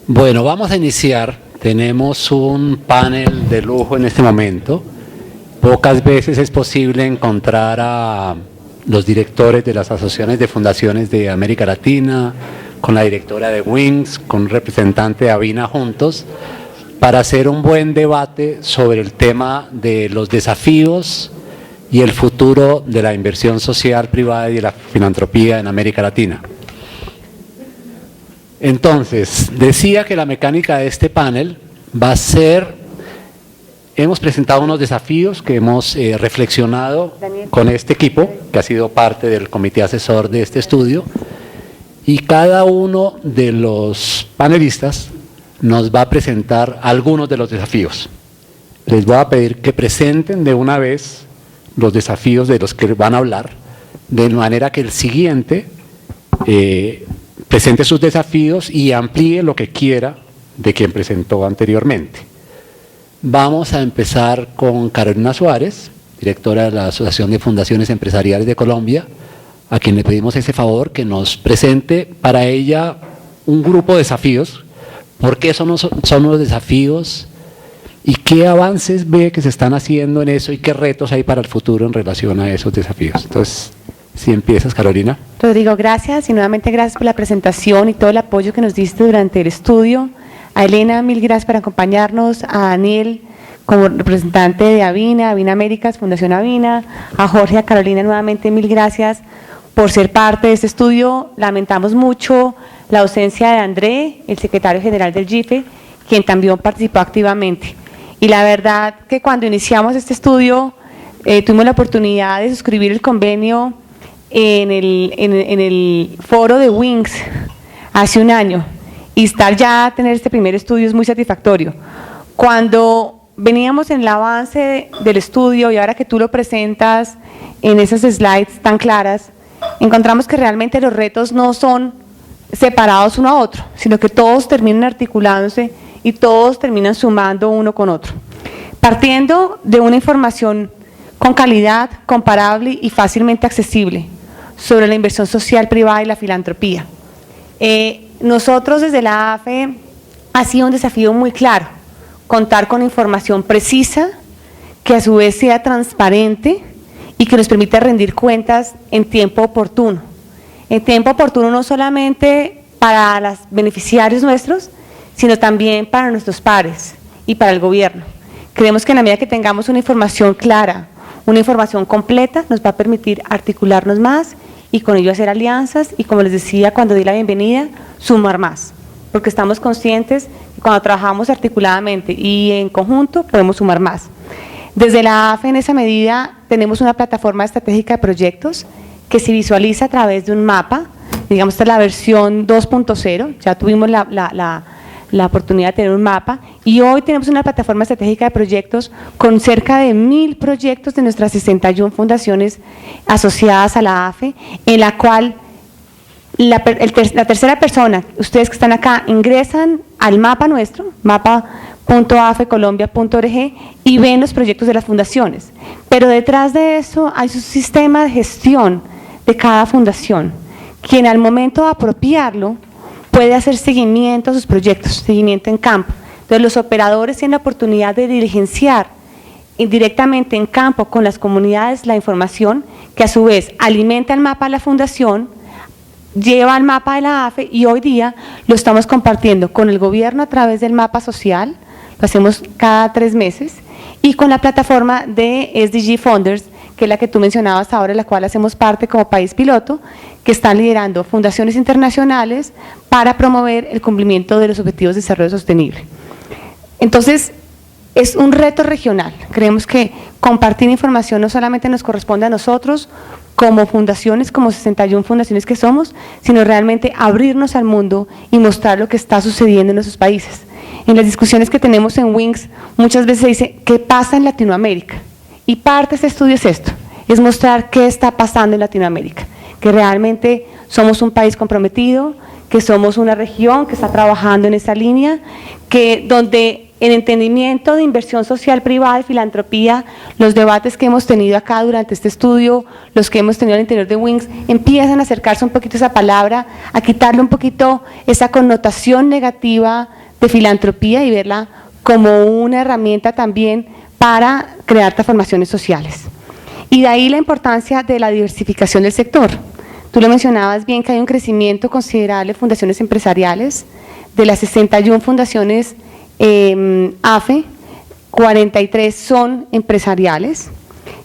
Bueno, vamos a iniciar. Tenemos un panel de lujo en este momento. Pocas veces es posible encontrar a los directores de las asociaciones de fundaciones de América Latina, con la directora de Wings, con un representante de Avina juntos, para hacer un buen debate sobre el tema de los desafíos y el futuro de la inversión social privada y de la filantropía en América Latina. Entonces, decía que la mecánica de este panel va a ser, hemos presentado unos desafíos que hemos reflexionado con este equipo, que ha sido parte del comité asesor de este estudio, y cada uno de los panelistas nos va a presentar algunos de los desafíos. Les voy a pedir que presenten de una vez los desafíos de los que van a hablar, de manera que el siguiente presente sus desafíos y amplíe lo que quiera de quien presentó anteriormente. Vamos a empezar con Carolina Suárez, directora de la Asociación de Fundaciones Empresariales de Colombia, a quien le pedimos ese favor que nos presente para ella un grupo de desafíos, por qué son los desafíos y qué avances ve que se están haciendo en eso y qué retos hay para el futuro en relación a esos desafíos. Entonces, si empiezas, Carolina. Rodrigo, gracias y nuevamente gracias por la presentación y todo el apoyo que nos diste durante el estudio. A Elena, mil gracias por acompañarnos, a Daniel como representante de Avina, Avina Américas, Fundación Avina, a Jorge, a Carolina, nuevamente mil gracias por ser parte de este estudio. Lamentamos mucho la ausencia de André, el secretario general del GIFE, quien también participó activamente. Y la verdad que cuando iniciamos este estudio tuvimos la oportunidad de suscribir el convenio en el foro de Wings hace un año y tener este primer estudio es muy satisfactorio. Cuando veníamos en el avance del estudio y ahora que tú lo presentas en esas slides tan claras, encontramos que realmente los retos no son separados uno a otro, sino que todos terminan articulándose y todos terminan sumando uno con otro. Partiendo de una información con calidad, comparable y fácilmente accesible sobre la inversión social privada y la filantropía. Nosotros desde la AFE ha sido un desafío muy claro, contar con información precisa, que a su vez sea transparente y que nos permita rendir cuentas en tiempo oportuno. En tiempo oportuno no solamente para los beneficiarios nuestros, sino también para nuestros pares y para el gobierno. Creemos que en la medida que tengamos una información clara, una información completa, nos va a permitir articularnos más y con ello hacer alianzas y, como les decía cuando di la bienvenida, sumar más, porque estamos conscientes que cuando trabajamos articuladamente y en conjunto podemos sumar más. Desde la AFE en esa medida tenemos una plataforma estratégica de proyectos que se visualiza a través de un mapa, digamos esta es la versión 2.0, ya tuvimos la oportunidad de tener un mapa y hoy tenemos una plataforma estratégica de proyectos con cerca de 1000 proyectos de nuestras 61 fundaciones asociadas a la AFE, en la cual la tercera persona, ustedes que están acá, ingresan al mapa nuestro, mapa.afecolombia.org y ven los proyectos de las fundaciones, pero detrás de eso hay un sistema de gestión de cada fundación, quien al momento de apropiarlo puede hacer seguimiento a sus proyectos, seguimiento en campo. Entonces los operadores tienen la oportunidad de diligenciar indirectamente en campo con las comunidades la información que a su vez alimenta el mapa de la fundación, lleva al mapa de la AFE y hoy día lo estamos compartiendo con el gobierno a través del mapa social, lo hacemos cada 3 meses, y con la plataforma de SDG Funders, que es la que tú mencionabas ahora, la cual hacemos parte como país piloto, que están liderando fundaciones internacionales para promover el cumplimiento de los Objetivos de Desarrollo Sostenible. Entonces, es un reto regional. Creemos que compartir información no solamente nos corresponde a nosotros, como fundaciones, como 61 fundaciones que somos, sino realmente abrirnos al mundo y mostrar lo que está sucediendo en nuestros países. En las discusiones que tenemos en Wings, muchas veces se dice, ¿qué pasa en Latinoamérica? Y parte de este estudio es esto, es mostrar qué está pasando en Latinoamérica, que realmente somos un país comprometido, que somos una región que está trabajando en esa línea, que donde en entendimiento de inversión social privada y filantropía, los debates que hemos tenido acá durante este estudio, los que hemos tenido al interior de Wings, empiezan a acercarse un poquito a esa palabra, a quitarle un poquito esa connotación negativa de filantropía y verla como una herramienta también para crear transformaciones sociales. Y de ahí la importancia de la diversificación del sector. Tú lo mencionabas bien, que hay un crecimiento considerable de fundaciones empresariales. De las 61 fundaciones AFE, 43 son empresariales,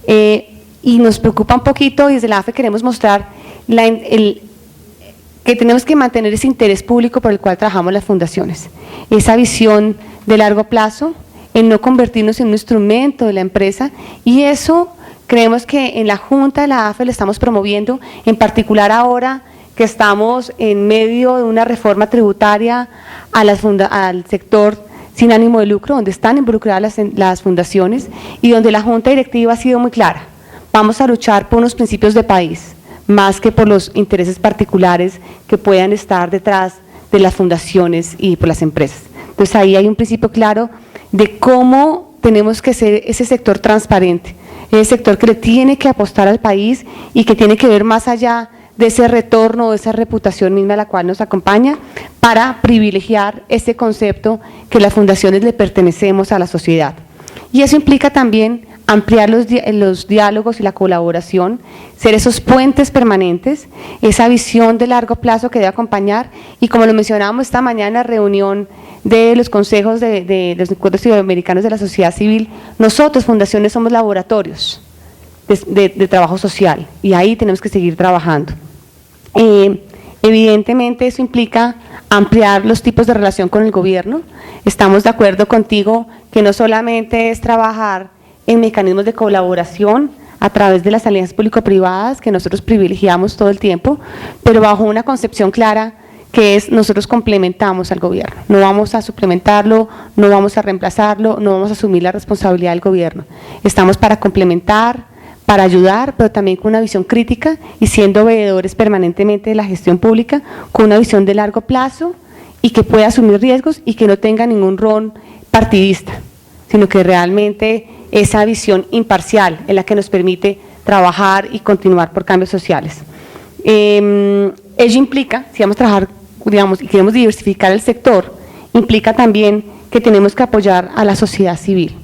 y nos preocupa un poquito, y desde la AFE queremos mostrar que tenemos que mantener ese interés público por el cual trabajamos las fundaciones, esa visión de largo plazo, en no convertirnos en un instrumento de la empresa, y eso creemos que en la Junta de la AFE lo estamos promoviendo, en particular ahora que estamos en medio de una reforma tributaria al sector sin ánimo de lucro, donde están involucradas las fundaciones y donde la Junta Directiva ha sido muy clara. Vamos a luchar por unos principios de país, más que por los intereses particulares que puedan estar detrás de las fundaciones y por las empresas. Entonces ahí hay un principio claro de cómo tenemos que ser ese sector transparente, ese sector que le tiene que apostar al país y que tiene que ver más allá de ese retorno, de esa reputación misma a la cual nos acompaña, para privilegiar ese concepto que las fundaciones le pertenecemos a la sociedad. Y eso implica también ampliar los diálogos y la colaboración, ser esos puentes permanentes, esa visión de largo plazo que debe acompañar, y como lo mencionábamos esta mañana en la reunión de los consejos de los encuentros iberoamericanos de la sociedad civil, nosotros, fundaciones, somos laboratorios de trabajo social, y ahí tenemos que seguir trabajando. Evidentemente eso implica ampliar los tipos de relación con el gobierno. Estamos de acuerdo contigo que no solamente es trabajar en mecanismos de colaboración a través de las alianzas público-privadas que nosotros privilegiamos todo el tiempo, pero bajo una concepción clara que es nosotros complementamos al gobierno, no vamos a suplementarlo, no vamos a reemplazarlo, no vamos a asumir la responsabilidad del gobierno, estamos para complementar, para ayudar, pero también con una visión crítica y siendo veedores permanentemente de la gestión pública, con una visión de largo plazo y que pueda asumir riesgos y que no tenga ningún rol partidista, sino que realmente esa visión imparcial es la que nos permite trabajar y continuar por cambios sociales. Ello implica, si vamos a trabajar, digamos, y queremos diversificar el sector, implica también que tenemos que apoyar a la sociedad civil.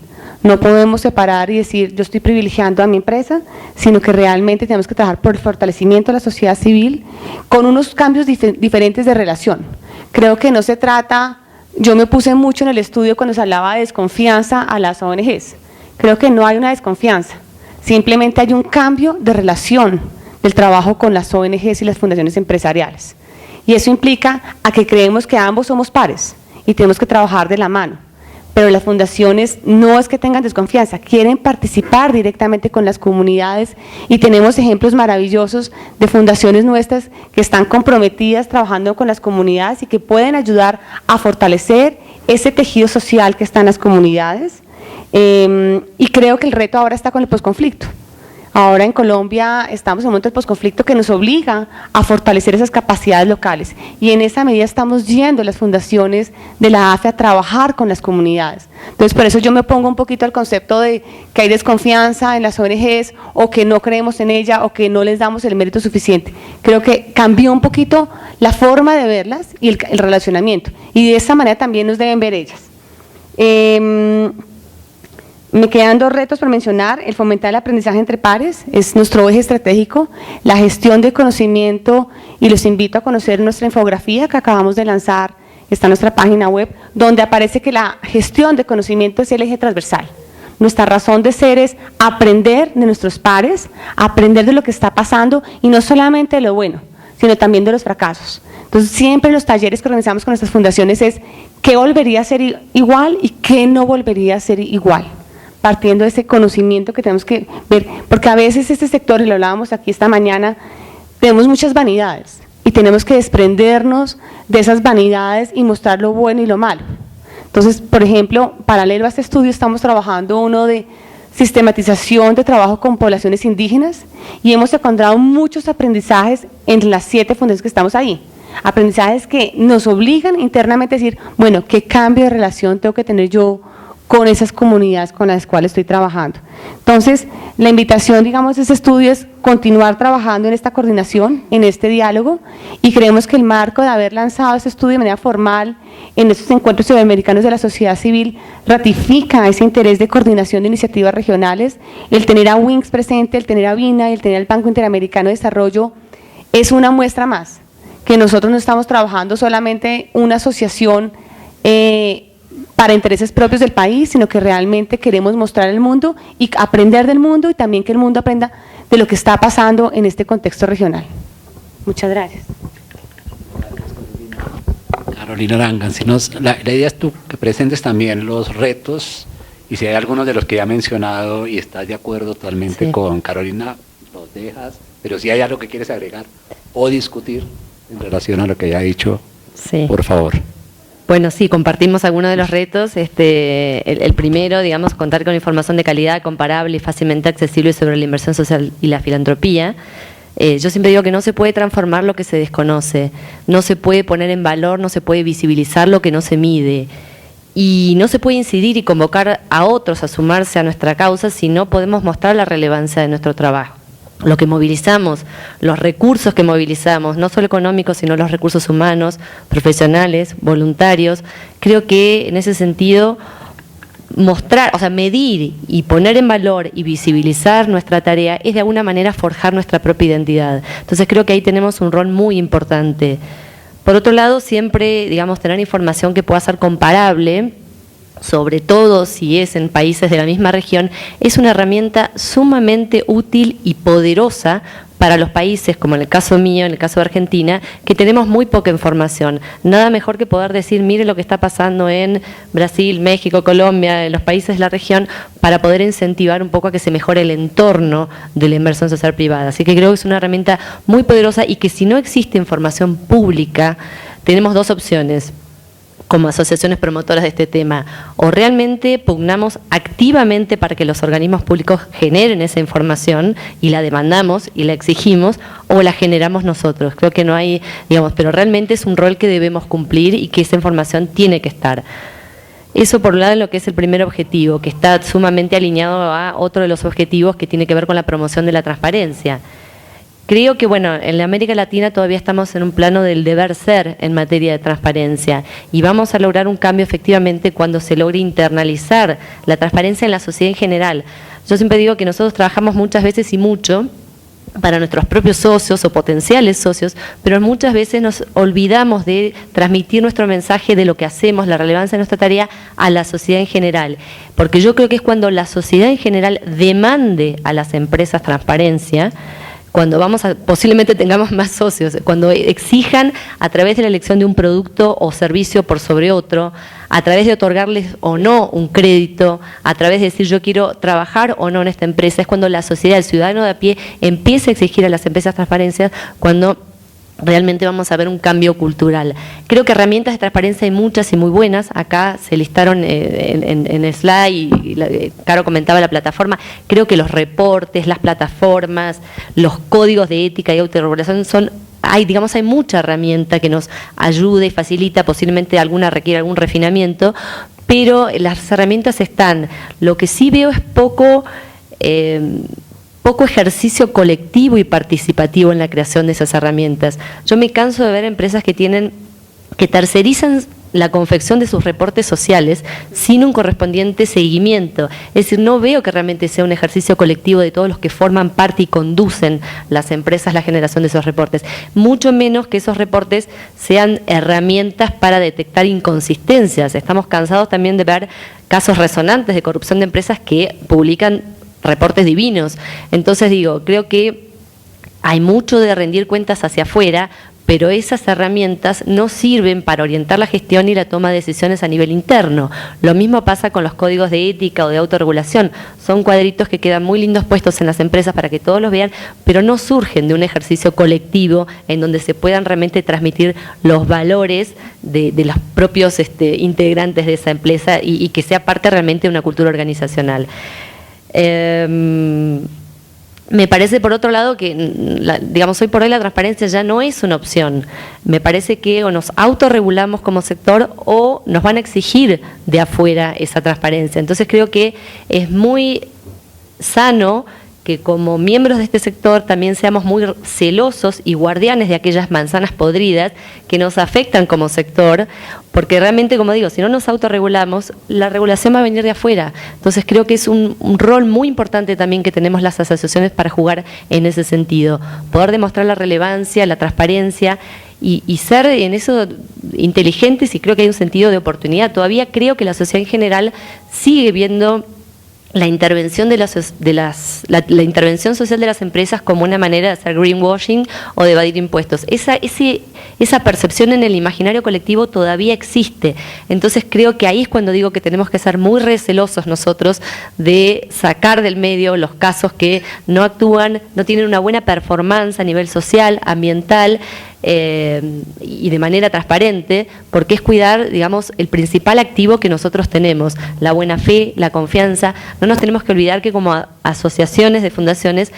No podemos separar y decir yo estoy privilegiando a mi empresa, sino que realmente tenemos que trabajar por el fortalecimiento de la sociedad civil con unos cambios diferentes de relación. Creo que no se trata, yo me opuse mucho en el estudio cuando se hablaba de desconfianza a las ONGs. Creo que no hay una desconfianza, simplemente hay un cambio de relación del trabajo con las ONGs y las fundaciones empresariales. Y eso implica a que creemos que ambos somos pares y tenemos que trabajar de la mano. Pero las fundaciones no es que tengan desconfianza, quieren participar directamente con las comunidades y tenemos ejemplos maravillosos de fundaciones nuestras que están comprometidas trabajando con las comunidades y que pueden ayudar a fortalecer ese tejido social que está en las comunidades. Y creo que el reto ahora está con el posconflicto. Ahora en Colombia estamos en un momento del posconflicto que nos obliga a fortalecer esas capacidades locales y en esa medida estamos yendo las fundaciones de la AFE a trabajar con las comunidades. Entonces por eso yo me opongo un poquito al concepto de que hay desconfianza en las ONGs o que no creemos en ella o que no les damos el mérito suficiente. Creo que cambió un poquito la forma de verlas y el relacionamiento y de esa manera también nos deben ver ellas. Me quedan dos retos por mencionar: el fomentar el aprendizaje entre pares, es nuestro eje estratégico, la gestión de conocimiento, y los invito a conocer nuestra infografía que acabamos de lanzar, está en nuestra página web, donde aparece que la gestión de conocimiento es el eje transversal. Nuestra razón de ser es aprender de nuestros pares, aprender de lo que está pasando y no solamente de lo bueno, sino también de los fracasos. Entonces siempre en los talleres que organizamos con nuestras fundaciones es qué volvería a ser igual y qué no volvería a ser igual, partiendo de ese conocimiento que tenemos que ver, porque a veces este sector, y lo hablábamos aquí esta mañana, tenemos muchas vanidades y tenemos que desprendernos de esas vanidades y mostrar lo bueno y lo malo. Entonces, por ejemplo, paralelo a este estudio estamos trabajando uno de sistematización de trabajo con poblaciones indígenas y hemos encontrado muchos aprendizajes en las 7 fundaciones que estamos ahí. aprendizajes que nos obligan internamente a decir, bueno, ¿qué cambio de relación tengo que tener yo con esas comunidades con las cuales estoy trabajando? Entonces, la invitación, digamos, de este estudio es continuar trabajando en esta coordinación, en este diálogo, y creemos que el marco de haber lanzado este estudio de manera formal en estos encuentros iberoamericanos de la sociedad civil ratifica ese interés de coordinación de iniciativas regionales. El tener a WINCS presente, el tener a VINA y el tener al Banco Interamericano de Desarrollo es una muestra más, que nosotros no estamos trabajando solamente una asociación para intereses propios del país, sino que realmente queremos mostrar al mundo y aprender del mundo y también que el mundo aprenda de lo que está pasando en este contexto regional. Muchas gracias. Carolina Arangan, la idea es tú que presentes también los retos y si hay algunos de los que ya he mencionado y estás de acuerdo totalmente con Carolina, los dejas, pero si hay algo que quieres agregar o discutir en relación a lo que ya ha dicho, por favor. Bueno, sí, compartimos algunos de los retos. El primero, digamos, contar con información de calidad, comparable y fácilmente accesible sobre la inversión social y la filantropía. Yo siempre digo que no se puede transformar lo que se desconoce, no se puede poner en valor, no se puede visibilizar lo que no se mide. Y no se puede incidir y convocar a otros a sumarse a nuestra causa si no podemos mostrar la relevancia de nuestro trabajo. Lo que movilizamos, los recursos que movilizamos, no solo económicos, sino los recursos humanos, profesionales, voluntarios. Creo que en ese sentido mostrar, o sea, medir y poner en valor y visibilizar nuestra tarea es de alguna manera forjar nuestra propia identidad. Entonces creo que ahí tenemos un rol muy importante. Por otro lado, siempre, digamos, tener información que pueda ser comparable, sobre todo si es en países de la misma región, es una herramienta sumamente útil y poderosa para los países, como en el caso mío, en el caso de Argentina, que tenemos muy poca información. Nada mejor que poder decir, mire lo que está pasando en Brasil, México, Colombia, en los países de la región, para poder incentivar un poco a que se mejore el entorno de la inversión social privada. Así que creo que es una herramienta muy poderosa y que si no existe información pública, tenemos dos opciones como asociaciones promotoras de este tema: o realmente pugnamos activamente para que los organismos públicos generen esa información y la demandamos y la exigimos, o la generamos nosotros. Creo que no hay, digamos, pero realmente es un rol que debemos cumplir y que esa información tiene que estar. Eso por un lado en lo que es el primer objetivo, que está sumamente alineado a otro de los objetivos que tiene que ver con la promoción de la transparencia. Creo que, bueno, en la América Latina todavía estamos en un plano del deber ser en materia de transparencia y vamos a lograr un cambio efectivamente cuando se logre internalizar la transparencia en la sociedad en general. Yo siempre digo que nosotros trabajamos muchas veces y mucho para nuestros propios socios o potenciales socios, pero muchas veces nos olvidamos de transmitir nuestro mensaje de lo que hacemos, la relevancia de nuestra tarea a la sociedad en general, porque yo creo que es cuando la sociedad en general demande a las empresas transparencia, cuando posiblemente tengamos más socios, cuando exijan a través de la elección de un producto o servicio por sobre otro, a través de otorgarles o no un crédito, a través de decir yo quiero trabajar o no en esta empresa, es cuando la sociedad, el ciudadano de a pie, empieza a exigir a las empresas transparencias, cuando realmente vamos a ver un cambio cultural. Creo que herramientas de transparencia hay muchas y muy buenas. Acá se listaron en el slide y Caro comentaba la plataforma. Creo que los reportes, las plataformas, los códigos de ética y autorregulación hay mucha herramienta que nos ayuda y facilita, posiblemente alguna requiere algún refinamiento, pero las herramientas están. Lo que sí veo es poco ejercicio colectivo y participativo en la creación de esas herramientas. Yo me canso de ver empresas que tercerizan la confección de sus reportes sociales sin un correspondiente seguimiento. Es decir, no veo que realmente sea un ejercicio colectivo de todos los que forman parte y conducen las empresas la generación de esos reportes. Mucho menos que esos reportes sean herramientas para detectar inconsistencias. Estamos cansados también de ver casos resonantes de corrupción de empresas que publican reportes divinos. Entonces creo que hay mucho de rendir cuentas hacia afuera, pero esas herramientas no sirven para orientar la gestión y la toma de decisiones a nivel interno. Lo mismo pasa con los códigos de ética o de autorregulación. Son cuadritos que quedan muy lindos puestos en las empresas para que todos los vean, pero no surgen de un ejercicio colectivo en donde se puedan realmente transmitir los valores de los propios integrantes de esa empresa y que sea parte realmente de una cultura organizacional. Me parece, por otro lado, que, digamos, hoy por hoy la transparencia ya no es una opción. Me parece que o nos autorregulamos como sector o nos van a exigir de afuera esa transparencia. Entonces creo que es muy sano que como miembros de este sector también seamos muy celosos y guardianes de aquellas manzanas podridas que nos afectan como sector, porque realmente, como digo, si no nos autorregulamos, la regulación va a venir de afuera. Entonces creo que es un rol muy importante también que tenemos las asociaciones para jugar en ese sentido, poder demostrar la relevancia, la transparencia y ser en eso inteligentes, y creo que hay un sentido de oportunidad. Todavía creo que la sociedad en general sigue viendo la intervención la intervención social de las empresas como una manera de hacer greenwashing o de evadir impuestos. Esa percepción en el imaginario colectivo todavía existe. Entonces creo que ahí es cuando digo que tenemos que ser muy recelosos nosotros de sacar del medio los casos que no actúan, no tienen una buena performance a nivel social, ambiental, y de manera transparente, porque es cuidar, digamos, el principal activo que nosotros tenemos, la buena fe, la confianza. No nos tenemos que olvidar que como asociaciones de fundaciones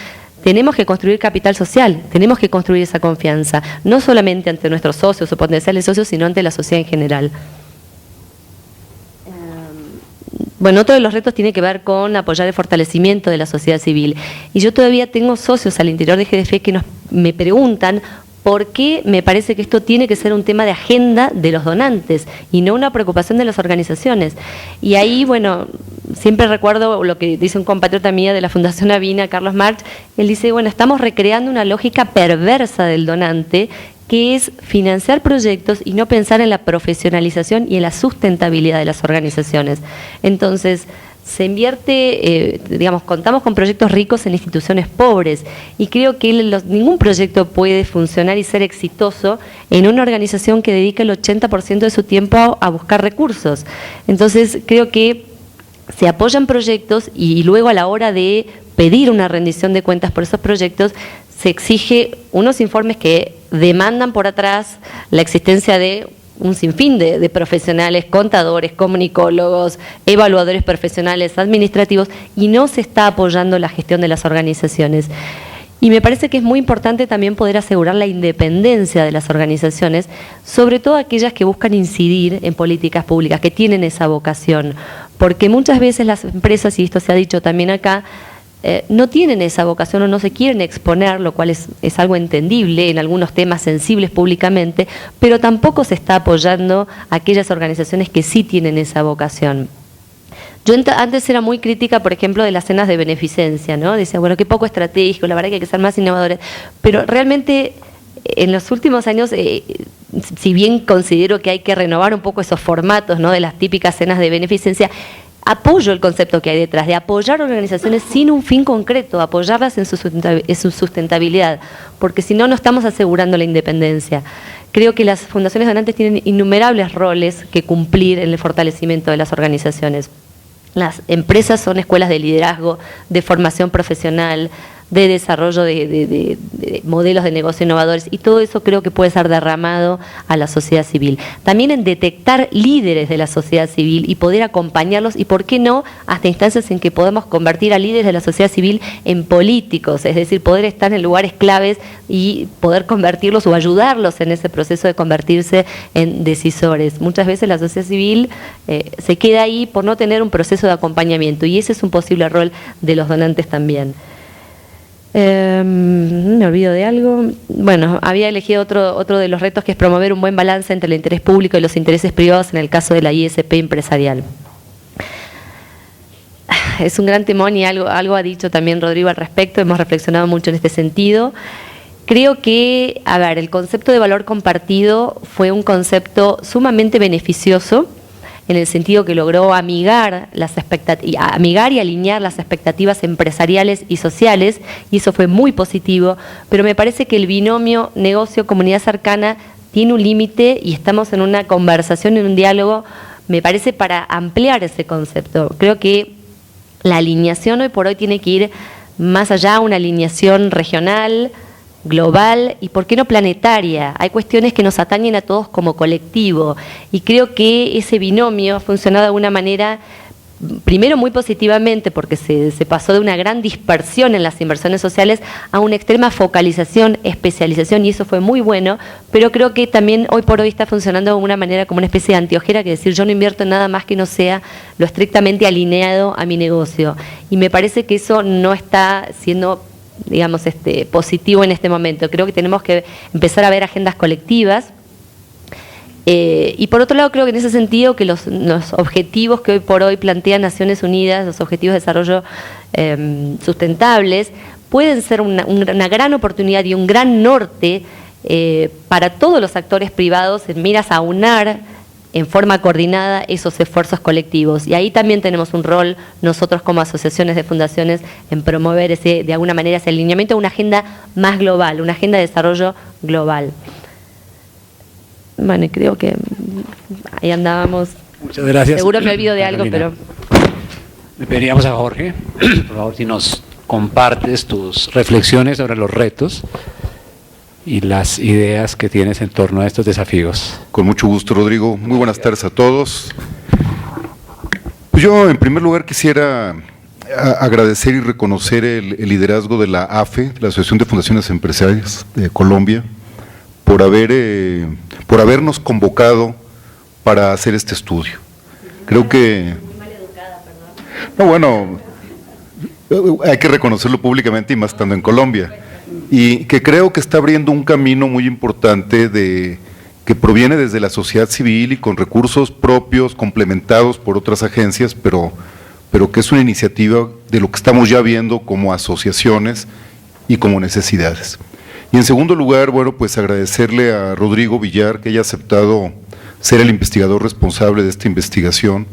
tenemos que construir capital social, tenemos que construir esa confianza, no solamente ante nuestros socios o potenciales socios, sino ante la sociedad en general. Bueno, otro de los retos tiene que ver con apoyar el fortalecimiento de la sociedad civil. Y yo todavía tengo socios al interior de GDF que me preguntan por qué me parece que esto tiene que ser un tema de agenda de los donantes y no una preocupación de las organizaciones. Y ahí, bueno, siempre recuerdo lo que dice un compatriota mía de la Fundación Avina, Carlos March. Él dice, bueno, estamos recreando una lógica perversa del donante, que es financiar proyectos y no pensar en la profesionalización y en la sustentabilidad de las organizaciones. Entonces, se invierte, digamos, contamos con proyectos ricos en instituciones pobres, y creo que ningún proyecto puede funcionar y ser exitoso en una organización que dedica el 80% de su tiempo a buscar recursos. Entonces, creo que se apoyan proyectos y luego a la hora de pedir una rendición de cuentas por esos proyectos, se exige unos informes que demandan por atrás la existencia de un sinfín de profesionales, contadores, comunicólogos, evaluadores profesionales, administrativos, y no se está apoyando la gestión de las organizaciones. Y me parece que es muy importante también poder asegurar la independencia de las organizaciones, sobre todo aquellas que buscan incidir en políticas públicas, que tienen esa vocación, porque muchas veces las empresas, y esto se ha dicho también acá, no tienen esa vocación o no se quieren exponer, lo cual es algo entendible en algunos temas sensibles públicamente, pero tampoco se está apoyando a aquellas organizaciones que sí tienen esa vocación. Yo antes era muy crítica, por ejemplo, de las cenas de beneficencia, ¿no? Decía, bueno, qué poco estratégico, la verdad que hay que ser más innovadores, pero realmente en los últimos años, si bien considero que hay que renovar un poco esos formatos, ¿no?, de las típicas cenas de beneficencia, apoyo el concepto que hay detrás, de apoyar organizaciones sin un fin concreto, apoyarlas en su sustentabilidad, porque si no, no estamos asegurando la independencia. Creo que las fundaciones donantes tienen innumerables roles que cumplir en el fortalecimiento de las organizaciones. Las empresas son escuelas de liderazgo, de formación profesional, de desarrollo de modelos de negocio innovadores, y todo eso creo que puede ser derramado a la sociedad civil. También en detectar líderes de la sociedad civil y poder acompañarlos, y por qué no, hasta instancias en que podamos convertir a líderes de la sociedad civil en políticos, es decir, poder estar en lugares claves y poder convertirlos o ayudarlos en ese proceso de convertirse en decisores. Muchas veces la sociedad civil se queda ahí por no tener un proceso de acompañamiento, y ese es un posible rol de los donantes también. Me olvido de algo. Bueno, había elegido otro de los retos, que es promover un buen balance entre el interés público y los intereses privados en el caso de la ISP empresarial. Es un gran temón, y algo ha dicho también Rodrigo al respecto, hemos reflexionado mucho en este sentido. Creo que, el concepto de valor compartido fue un concepto sumamente beneficioso, en el sentido que logró amigar y alinear las expectativas empresariales y sociales, y eso fue muy positivo, pero me parece que el binomio negocio-comunidad cercana tiene un límite, y estamos en una conversación, en un diálogo, me parece, para ampliar ese concepto. Creo que la alineación hoy por hoy tiene que ir más allá, una alineación regional, global y, ¿por qué no, planetaria? Hay cuestiones que nos atañen a todos como colectivo, y creo que ese binomio ha funcionado de alguna manera primero muy positivamente porque se pasó de una gran dispersión en las inversiones sociales a una extrema focalización, especialización, y eso fue muy bueno, pero creo que también hoy por hoy está funcionando de una manera como una especie de anteojera, que decir yo no invierto en nada más que no sea lo estrictamente alineado a mi negocio, y me parece que eso no está siendo, digamos, positivo en este momento. Creo que tenemos que empezar a ver agendas colectivas. Y por otro lado, creo que en ese sentido que los objetivos que hoy por hoy plantean Naciones Unidas, los objetivos de desarrollo sustentables, pueden ser una gran oportunidad y un gran norte para todos los actores privados en miras a aunar en forma coordinada esos esfuerzos colectivos. Y ahí también tenemos un rol nosotros como asociaciones de fundaciones en promover de alguna manera ese alineamiento a una agenda más global, una agenda de desarrollo global. Bueno, creo que ahí andábamos. Muchas gracias. Seguro me olvido de algo, Carolina. pero... Le pediríamos a Jorge, por favor, si nos compartes tus reflexiones sobre los retos y las ideas que tienes en torno a estos desafíos. Con mucho gusto, Rodrigo. Muy buenas tardes a todos. Pues yo, en primer lugar, quisiera agradecer y reconocer el liderazgo de la AFE, la Asociación de Fundaciones Empresariales de Colombia, por habernos convocado para hacer este estudio. Creo que... No, bueno, hay que reconocerlo públicamente y más estando en Colombia. Y que creo que está abriendo un camino muy importante que proviene desde la sociedad civil y con recursos propios, complementados por otras agencias, pero que es una iniciativa de lo que estamos ya viendo como asociaciones y como necesidades. Y en segundo lugar, bueno, pues agradecerle a Rodrigo Villar que haya aceptado ser el investigador responsable de esta investigación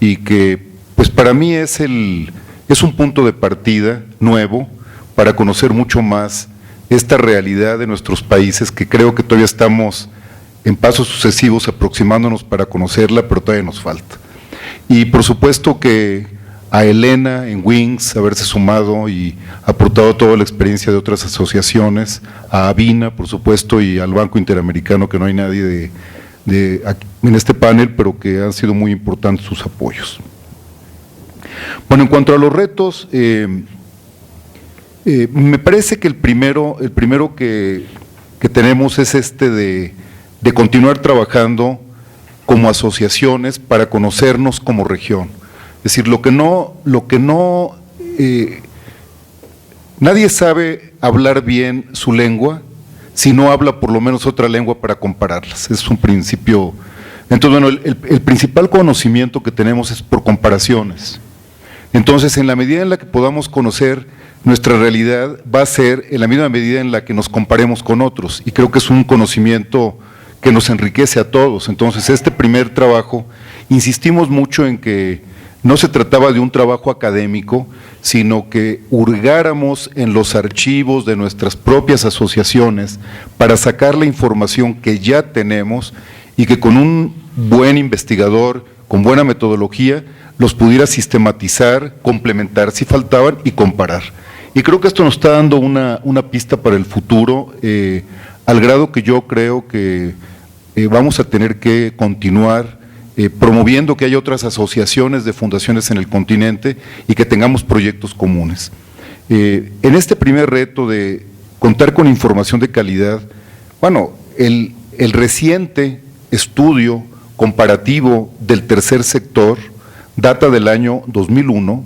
y que, pues para mí es un punto de partida nuevo para conocer mucho más esta realidad de nuestros países, que creo que todavía estamos en pasos sucesivos aproximándonos para conocerla, pero todavía nos falta. Y por supuesto que a Elena en Wings haberse sumado y aportado toda la experiencia de otras asociaciones, a Avina, por supuesto, y al Banco Interamericano, que no hay nadie en este panel, pero que han sido muy importantes sus apoyos. Bueno, en cuanto a los retos, me parece que el primero que tenemos es de continuar trabajando como asociaciones para conocernos como región. Es decir, nadie sabe hablar bien su lengua si no habla por lo menos otra lengua para compararlas. Es un principio. Entonces, bueno, el principal conocimiento que tenemos es por comparaciones. Entonces, en la medida en la que podamos conocer nuestra realidad, va a ser en la misma medida en la que nos comparemos con otros. Y creo que es un conocimiento que nos enriquece a todos. Entonces, este primer trabajo, insistimos mucho en que no se trataba de un trabajo académico, sino que hurgáramos en los archivos de nuestras propias asociaciones para sacar la información que ya tenemos y que con un buen investigador, con buena metodología, los pudiera sistematizar, complementar si faltaban y comparar. Y creo que esto nos está dando una pista para el futuro, al grado que yo creo que vamos a tener que continuar promoviendo que haya otras asociaciones de fundaciones en el continente y que tengamos proyectos comunes. En este primer reto de contar con información de calidad, bueno, el reciente estudio comparativo del tercer sector data del año 2001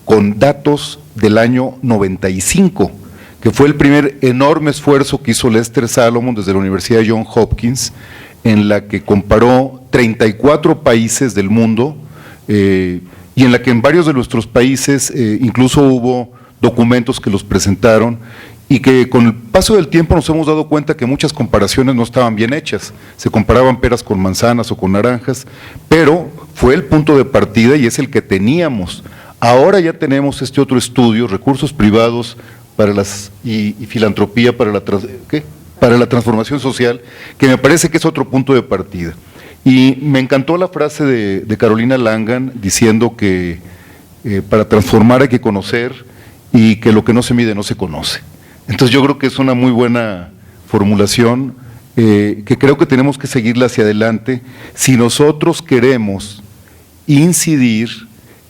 con datos del año 95, que fue el primer enorme esfuerzo que hizo Lester Salomon desde la Universidad de Johns Hopkins, en la que comparó 34 países del mundo y en la que en varios de nuestros países incluso hubo documentos que los presentaron y que con el paso del tiempo nos hemos dado cuenta que muchas comparaciones no estaban bien hechas, se comparaban peras con manzanas o con naranjas, pero fue el punto de partida y es el que teníamos. Ahora ya tenemos este otro estudio, recursos privados y filantropía para la transformación social, que me parece que es otro punto de partida. Y me encantó la frase de Carolina Langan diciendo que para transformar hay que conocer y que lo que no se mide no se conoce. Entonces yo creo que es una muy buena formulación que creo que tenemos que seguirla hacia adelante si nosotros queremos incidir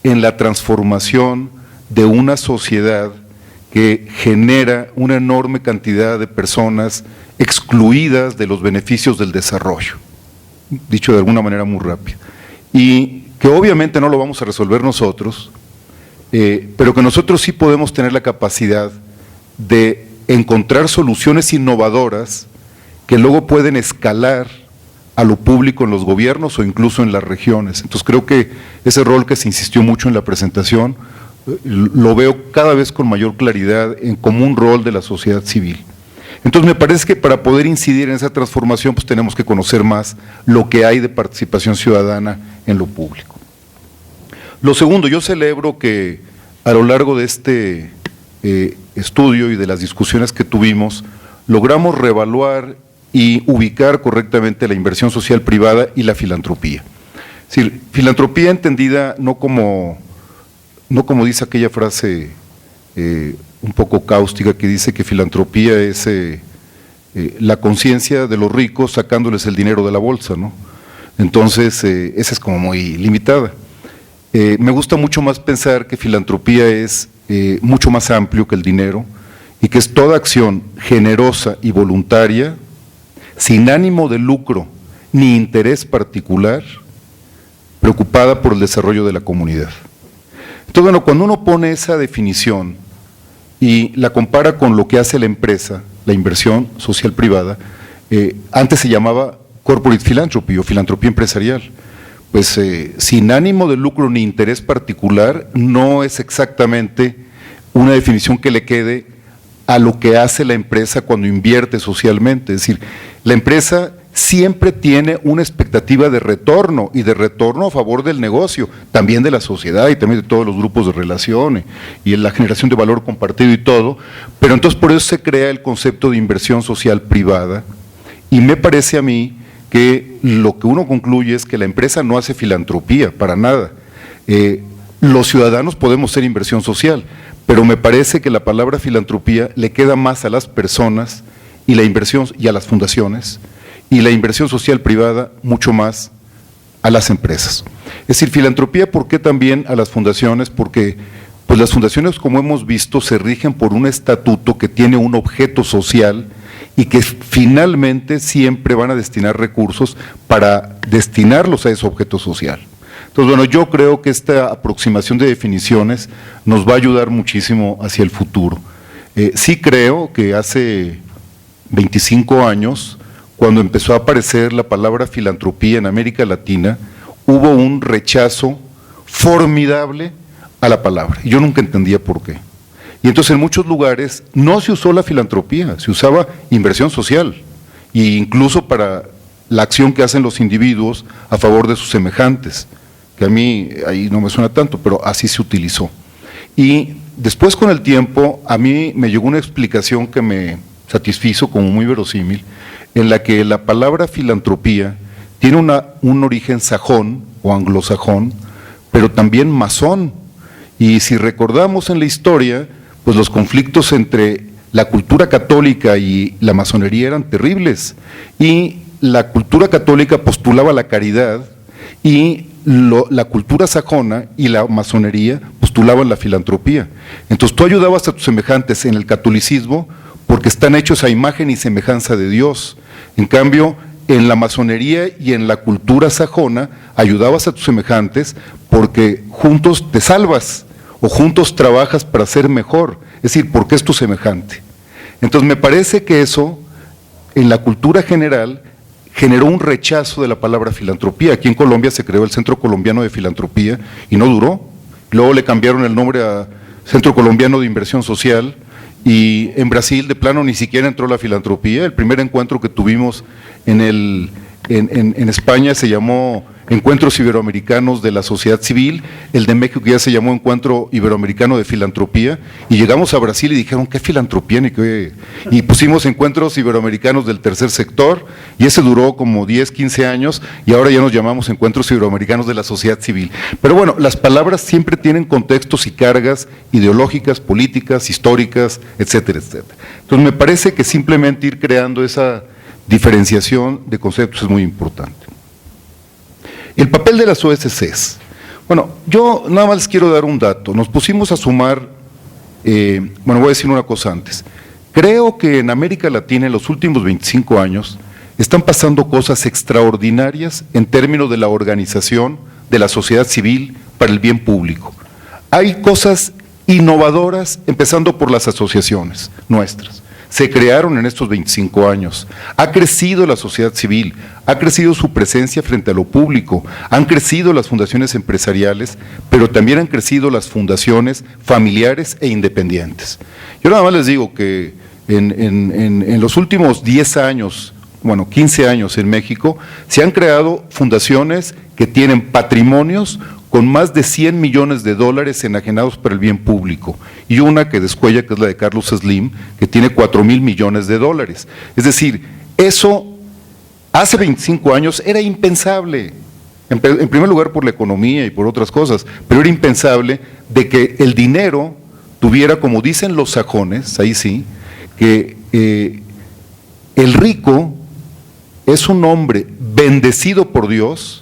en la transformación de una sociedad que genera una enorme cantidad de personas excluidas de los beneficios del desarrollo, dicho de alguna manera muy rápida, y que obviamente no lo vamos a resolver nosotros, pero que nosotros sí podemos tener la capacidad de encontrar soluciones innovadoras que luego pueden escalar a lo público en los gobiernos o incluso en las regiones. Entonces creo que ese rol que se insistió mucho en la presentación, lo veo cada vez con mayor claridad como un rol de la sociedad civil. Entonces me parece que para poder incidir en esa transformación pues tenemos que conocer más lo que hay de participación ciudadana en lo público. Lo segundo, yo celebro que a lo largo de este estudio y de las discusiones que tuvimos, logramos reevaluar y ubicar correctamente la inversión social privada y la filantropía. Es decir, filantropía entendida no como dice aquella frase un poco cáustica que dice que filantropía es la conciencia de los ricos sacándoles el dinero de la bolsa, ¿no? Entonces, esa es como muy limitada. Me gusta mucho más pensar que filantropía es mucho más amplio que el dinero y que es toda acción generosa y voluntaria, sin ánimo de lucro ni interés particular, preocupada por el desarrollo de la comunidad. Entonces, bueno, cuando uno pone esa definición y la compara con lo que hace la empresa, la inversión social privada, antes se llamaba corporate philanthropy o filantropía empresarial, pues sin ánimo de lucro ni interés particular no es exactamente una definición que le quede a lo que hace la empresa cuando invierte socialmente. Es decir, la empresa siempre tiene una expectativa de retorno y de retorno a favor del negocio, también de la sociedad y también de todos los grupos de relación y en la generación de valor compartido y todo, pero entonces por eso se crea el concepto de inversión social privada y me parece a mí que lo que uno concluye es que la empresa no hace filantropía, para nada. Los ciudadanos podemos ser inversión social, pero me parece que la palabra filantropía le queda más a las personas y la inversión y a las fundaciones, y la inversión social privada mucho más a las empresas. Es decir, filantropía, ¿por qué también a las fundaciones? Porque pues las fundaciones, como hemos visto, se rigen por un estatuto que tiene un objeto social y que finalmente siempre van a destinar recursos para destinarlos a ese objeto social. Entonces, bueno, yo creo que esta aproximación de definiciones nos va a ayudar muchísimo hacia el futuro. Sí creo que hace 25 años, cuando empezó a aparecer la palabra filantropía en América Latina, hubo un rechazo formidable a la palabra. Yo nunca entendía por qué. Y entonces en muchos lugares no se usó la filantropía, se usaba inversión social, e incluso para la acción que hacen los individuos a favor de sus semejantes, que a mí ahí no me suena tanto, pero así se utilizó. Y después con el tiempo a mí me llegó una explicación que me satisfizo como muy verosímil, en la que la palabra filantropía tiene un origen sajón o anglosajón, pero también masón. Y si recordamos en la historia, pues los conflictos entre la cultura católica y la masonería eran terribles, y la cultura católica postulaba la caridad, y la cultura sajona y la masonería postulaban la filantropía. Entonces tú ayudabas a tus semejantes en el catolicismo porque están hechos a imagen y semejanza de Dios. En cambio, en la masonería y en la cultura sajona ayudabas a tus semejantes porque juntos te salvas o juntos trabajas para ser mejor, es decir, porque es tu semejante. Entonces me parece que eso, en la cultura general, generó un rechazo de la palabra filantropía. Aquí en Colombia se creó el Centro Colombiano de Filantropía y no duró. Luego le cambiaron el nombre a Centro Colombiano de Inversión Social, y en Brasil de plano ni siquiera entró la filantropía. El primer encuentro que tuvimos en España se llamó Encuentros Iberoamericanos de la Sociedad Civil, el de México ya se llamó Encuentro Iberoamericano de Filantropía, y llegamos a Brasil y dijeron, ¿qué filantropía? Y pusimos Encuentros Iberoamericanos del Tercer Sector, y ese duró como 10, 15 años, y ahora ya nos llamamos Encuentros Iberoamericanos de la Sociedad Civil. Pero bueno, las palabras siempre tienen contextos y cargas ideológicas, políticas, históricas, etcétera, etcétera. Entonces me parece que simplemente ir creando esa diferenciación de conceptos es muy importante. El papel de las OSCs. Bueno, yo nada más les quiero dar un dato. Nos pusimos a sumar, voy a decir una cosa antes. Creo que en América Latina en los últimos 25 años están pasando cosas extraordinarias en términos de la organización de la sociedad civil para el bien público. Hay cosas innovadoras, empezando por las asociaciones nuestras. Se crearon en estos 25 años. Ha crecido la sociedad civil, ha crecido su presencia frente a lo público, han crecido las fundaciones empresariales, pero también han crecido las fundaciones familiares e independientes. Yo nada más les digo que en los últimos 10 años, 15 años en México, se han creado fundaciones que tienen patrimonios con más de 100 millones de dólares enajenados para el bien público, y una que descuella, que es la de Carlos Slim, que tiene 4,000 millones de dólares. Es decir, eso hace 25 años era impensable, en primer lugar por la economía y por otras cosas, pero era impensable de que el dinero tuviera, como dicen los sajones, ahí sí, que el rico es un hombre bendecido por Dios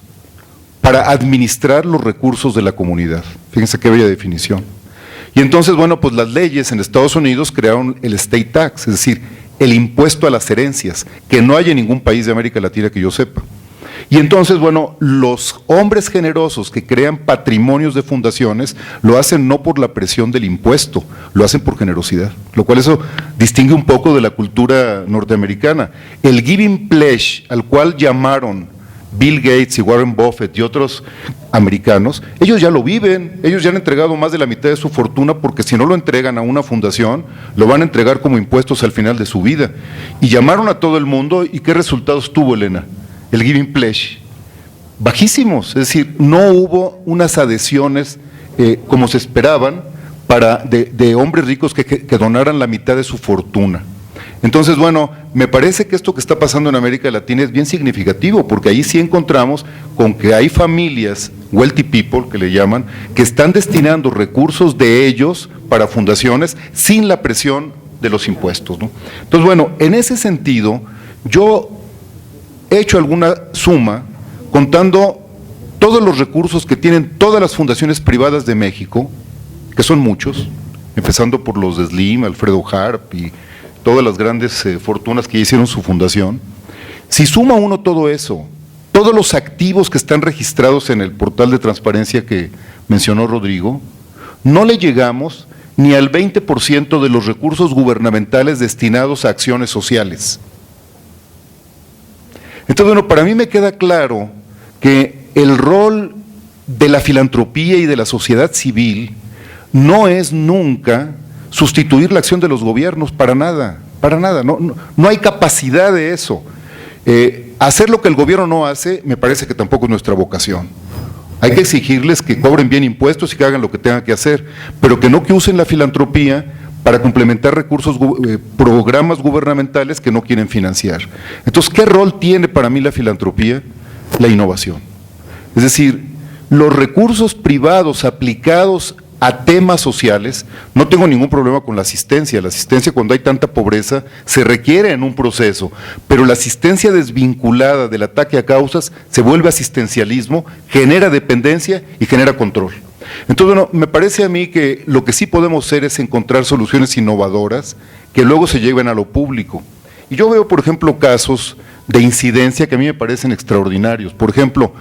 para administrar los recursos de la comunidad. Fíjense qué bella definición. Y entonces, pues las leyes en Estados Unidos crearon el estate tax, es decir, el impuesto a las herencias, que no hay en ningún país de América Latina que yo sepa. Y entonces, los hombres generosos que crean patrimonios de fundaciones lo hacen no por la presión del impuesto, lo hacen por generosidad, lo cual eso distingue un poco de la cultura norteamericana. El giving pledge, al cual llamaron Bill Gates y Warren Buffett y otros americanos, ellos ya lo viven, ellos ya han entregado más de la mitad de su fortuna, porque si no lo entregan a una fundación, lo van a entregar como impuestos al final de su vida. Y llamaron a todo el mundo, ¿y qué resultados tuvo, Elena? El giving pledge, bajísimos, es decir, no hubo unas adhesiones como se esperaban de hombres ricos que donaran la mitad de su fortuna. Entonces, me parece que esto que está pasando en América Latina es bien significativo, porque ahí sí encontramos con que hay familias, wealthy people que le llaman, que están destinando recursos de ellos para fundaciones sin la presión de los impuestos, ¿no? Entonces, en ese sentido, yo he hecho alguna suma contando todos los recursos que tienen todas las fundaciones privadas de México, que son muchos, empezando por los de Slim, Alfredo Harp y todas las grandes fortunas que hicieron su fundación. Si suma uno todo eso, todos los activos que están registrados en el portal de transparencia que mencionó Rodrigo, no le llegamos ni al 20% de los recursos gubernamentales destinados a acciones sociales. Entonces, para mí me queda claro que el rol de la filantropía y de la sociedad civil no es nunca sustituir la acción de los gobiernos, para nada, no hay capacidad de eso. Hacer lo que el gobierno no hace, me parece que tampoco es nuestra vocación. Hay que exigirles que cobren bien impuestos y que hagan lo que tengan que hacer, pero que usen la filantropía para complementar recursos, programas gubernamentales que no quieren financiar. Entonces, ¿qué rol tiene para mí la filantropía? La innovación. Es decir, los recursos privados aplicados a temas sociales, no tengo ningún problema con la asistencia cuando hay tanta pobreza se requiere en un proceso, pero la asistencia desvinculada del ataque a causas se vuelve asistencialismo, genera dependencia y genera control. Entonces, me parece a mí que lo que sí podemos hacer es encontrar soluciones innovadoras que luego se lleven a lo público. Y yo veo, por ejemplo, casos de incidencia que a mí me parecen extraordinarios. Por ejemplo,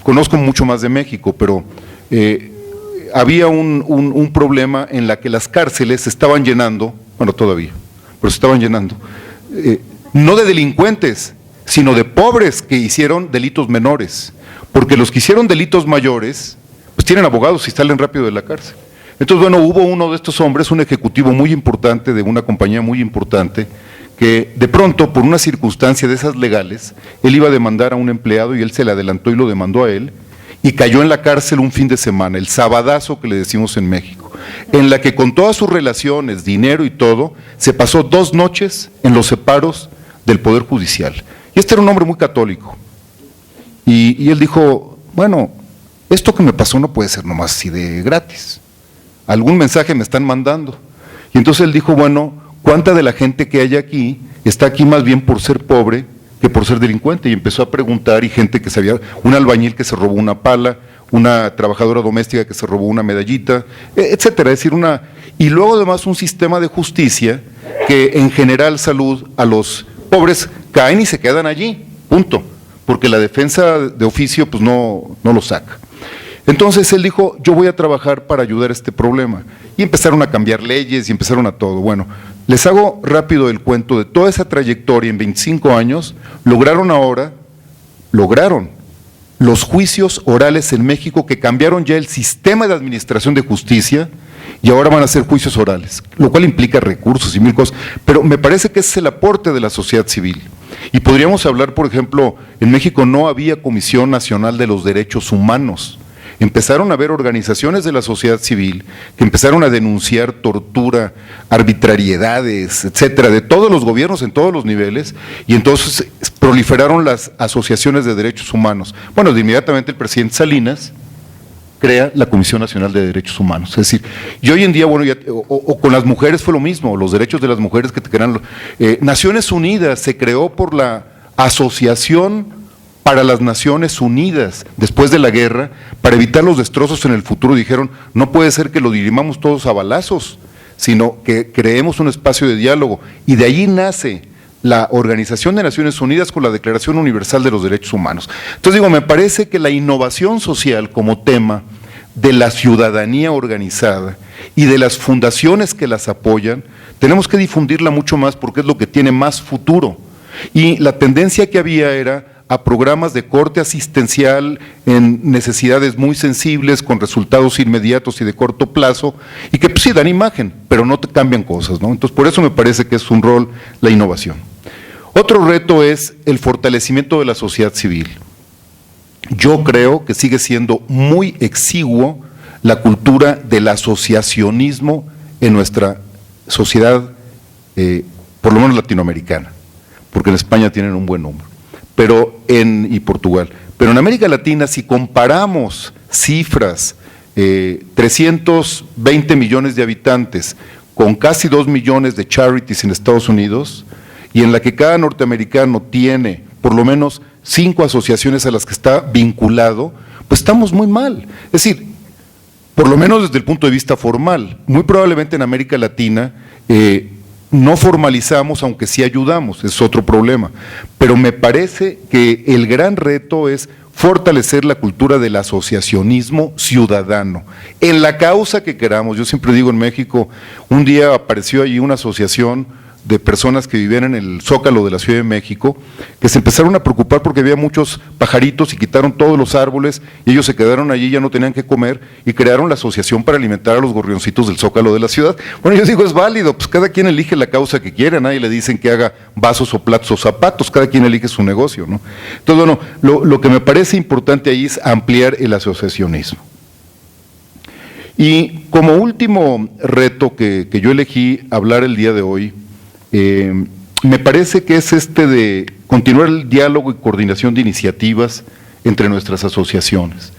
conozco mucho más de México, pero había un problema en la que las cárceles se estaban llenando, todavía, pero se estaban llenando, no de delincuentes, sino de pobres que hicieron delitos menores, porque los que hicieron delitos mayores, pues tienen abogados y salen rápido de la cárcel. Entonces, hubo uno de estos hombres, un ejecutivo muy importante de una compañía muy importante, que de pronto, por una circunstancia de esas legales, él iba a demandar a un empleado y él se le adelantó y lo demandó a él, y cayó en la cárcel un fin de semana, el sabadazo que le decimos en México, en la que con todas sus relaciones, dinero y todo, se pasó 2 noches en los separos del Poder Judicial. Y este era un hombre muy católico. Y él dijo, esto que me pasó no puede ser nomás así de gratis. Algún mensaje me están mandando. Y entonces él dijo, ¿cuánta de la gente que hay aquí está aquí más bien por ser pobre que por ser delincuente? Y empezó a preguntar, y gente que sabía, un albañil que se robó una pala, una trabajadora doméstica que se robó una medallita, etcétera. Es decir, y luego además un sistema de justicia que en general salud a los pobres caen y se quedan allí, punto, porque la defensa de oficio pues no lo saca. Entonces él dijo, yo voy a trabajar para ayudar a este problema. Y empezaron a cambiar leyes y empezaron a todo. Bueno, les hago rápido el cuento de toda esa trayectoria en 25 años, lograron los juicios orales en México que cambiaron ya el sistema de administración de justicia y ahora van a ser juicios orales, lo cual implica recursos y mil cosas, pero me parece que ese es el aporte de la sociedad civil. Y podríamos hablar, por ejemplo, en México no había Comisión Nacional de los Derechos Humanos. Empezaron a haber organizaciones de la sociedad civil que empezaron a denunciar tortura, arbitrariedades, etcétera, de todos los gobiernos en todos los niveles, y entonces proliferaron las asociaciones de derechos humanos. Bueno, de inmediatamente el presidente Salinas crea la Comisión Nacional de Derechos Humanos. Es decir, y hoy en día, bueno, o con las mujeres fue lo mismo, los derechos de las mujeres que te crean. Naciones Unidas se creó por la Asociación para las Naciones Unidas, después de la guerra, para evitar los destrozos en el futuro. Dijeron, no puede ser que lo dirimamos todos a balazos, sino que creemos un espacio de diálogo, y de allí nace la Organización de Naciones Unidas con la Declaración Universal de los Derechos Humanos. Entonces digo, me parece que la innovación social como tema de la ciudadanía organizada y de las fundaciones que las apoyan, tenemos que difundirla mucho más porque es lo que tiene más futuro. Y la tendencia que había era a programas de corte asistencial en necesidades muy sensibles, con resultados inmediatos y de corto plazo, y que pues, sí dan imagen, pero no te cambian cosas, ¿no? Entonces, por eso me parece que es un rol la innovación. Otro reto es el fortalecimiento de la sociedad civil. Yo creo que sigue siendo muy exiguo la cultura del asociacionismo en nuestra sociedad, por lo menos latinoamericana, porque en España tienen un buen número. Y Portugal. Pero en América Latina, si comparamos cifras, 320 millones de habitantes con casi 2 millones de charities en Estados Unidos, y en la que cada norteamericano tiene por lo menos 5 asociaciones a las que está vinculado, pues estamos muy mal. Es decir, por lo menos desde el punto de vista formal, muy probablemente en América Latina, no formalizamos, aunque sí ayudamos, es otro problema. Pero me parece que el gran reto es fortalecer la cultura del asociacionismo ciudadano, en la causa que queramos. Yo siempre digo, en México, un día apareció allí una asociación de personas que vivían en el Zócalo de la Ciudad de México, que se empezaron a preocupar porque había muchos pajaritos y quitaron todos los árboles, y ellos se quedaron allí, ya no tenían que comer, y crearon la asociación para alimentar a los gorrioncitos del Zócalo de la ciudad. Bueno, yo digo, es válido, pues cada quien elige la causa que quiere, a nadie le dicen que haga vasos o platos o zapatos, cada quien elige su negocio, ¿no? Entonces, bueno, lo que me parece importante ahí es ampliar el asociacionismo. Y como último reto que yo elegí hablar el día de hoy, me parece que es de continuar el diálogo y coordinación de iniciativas entre nuestras asociaciones.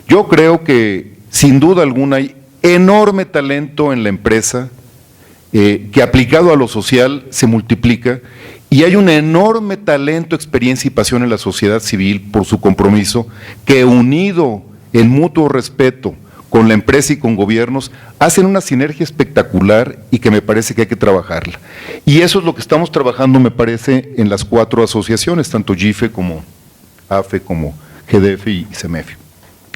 Yo creo que sin duda alguna hay enorme talento en la empresa, que aplicado a lo social se multiplica, y hay un enorme talento, experiencia y pasión en la sociedad civil por su compromiso, que unido en mutuo respeto con la empresa y con gobiernos, hacen una sinergia espectacular y que me parece que hay que trabajarla. Y eso es lo que estamos trabajando, me parece, en las 4 asociaciones, tanto GIFE como AFE, como GDF y CEMEFI.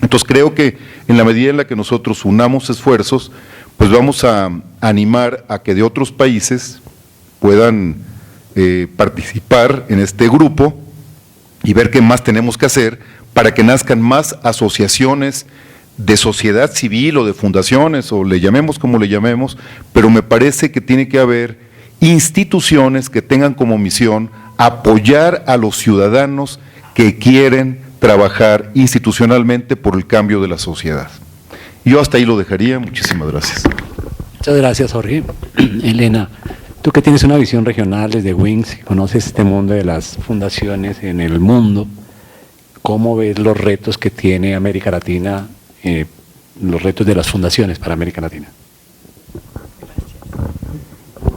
Entonces creo que en la medida en la que nosotros unamos esfuerzos, pues vamos a animar a que de otros países puedan participar en este grupo y ver qué más tenemos que hacer para que nazcan más asociaciones de sociedad civil o de fundaciones, o le llamemos como le llamemos, pero me parece que tiene que haber instituciones que tengan como misión apoyar a los ciudadanos que quieren trabajar institucionalmente por el cambio de la sociedad. Yo hasta ahí lo dejaría. Muchísimas gracias. Muchas gracias, Jorge. Elena, tú que tienes una visión regional desde Wings, conoces este mundo de las fundaciones en el mundo, ¿cómo ves los retos que tiene América Latina, los retos de las fundaciones para América Latina?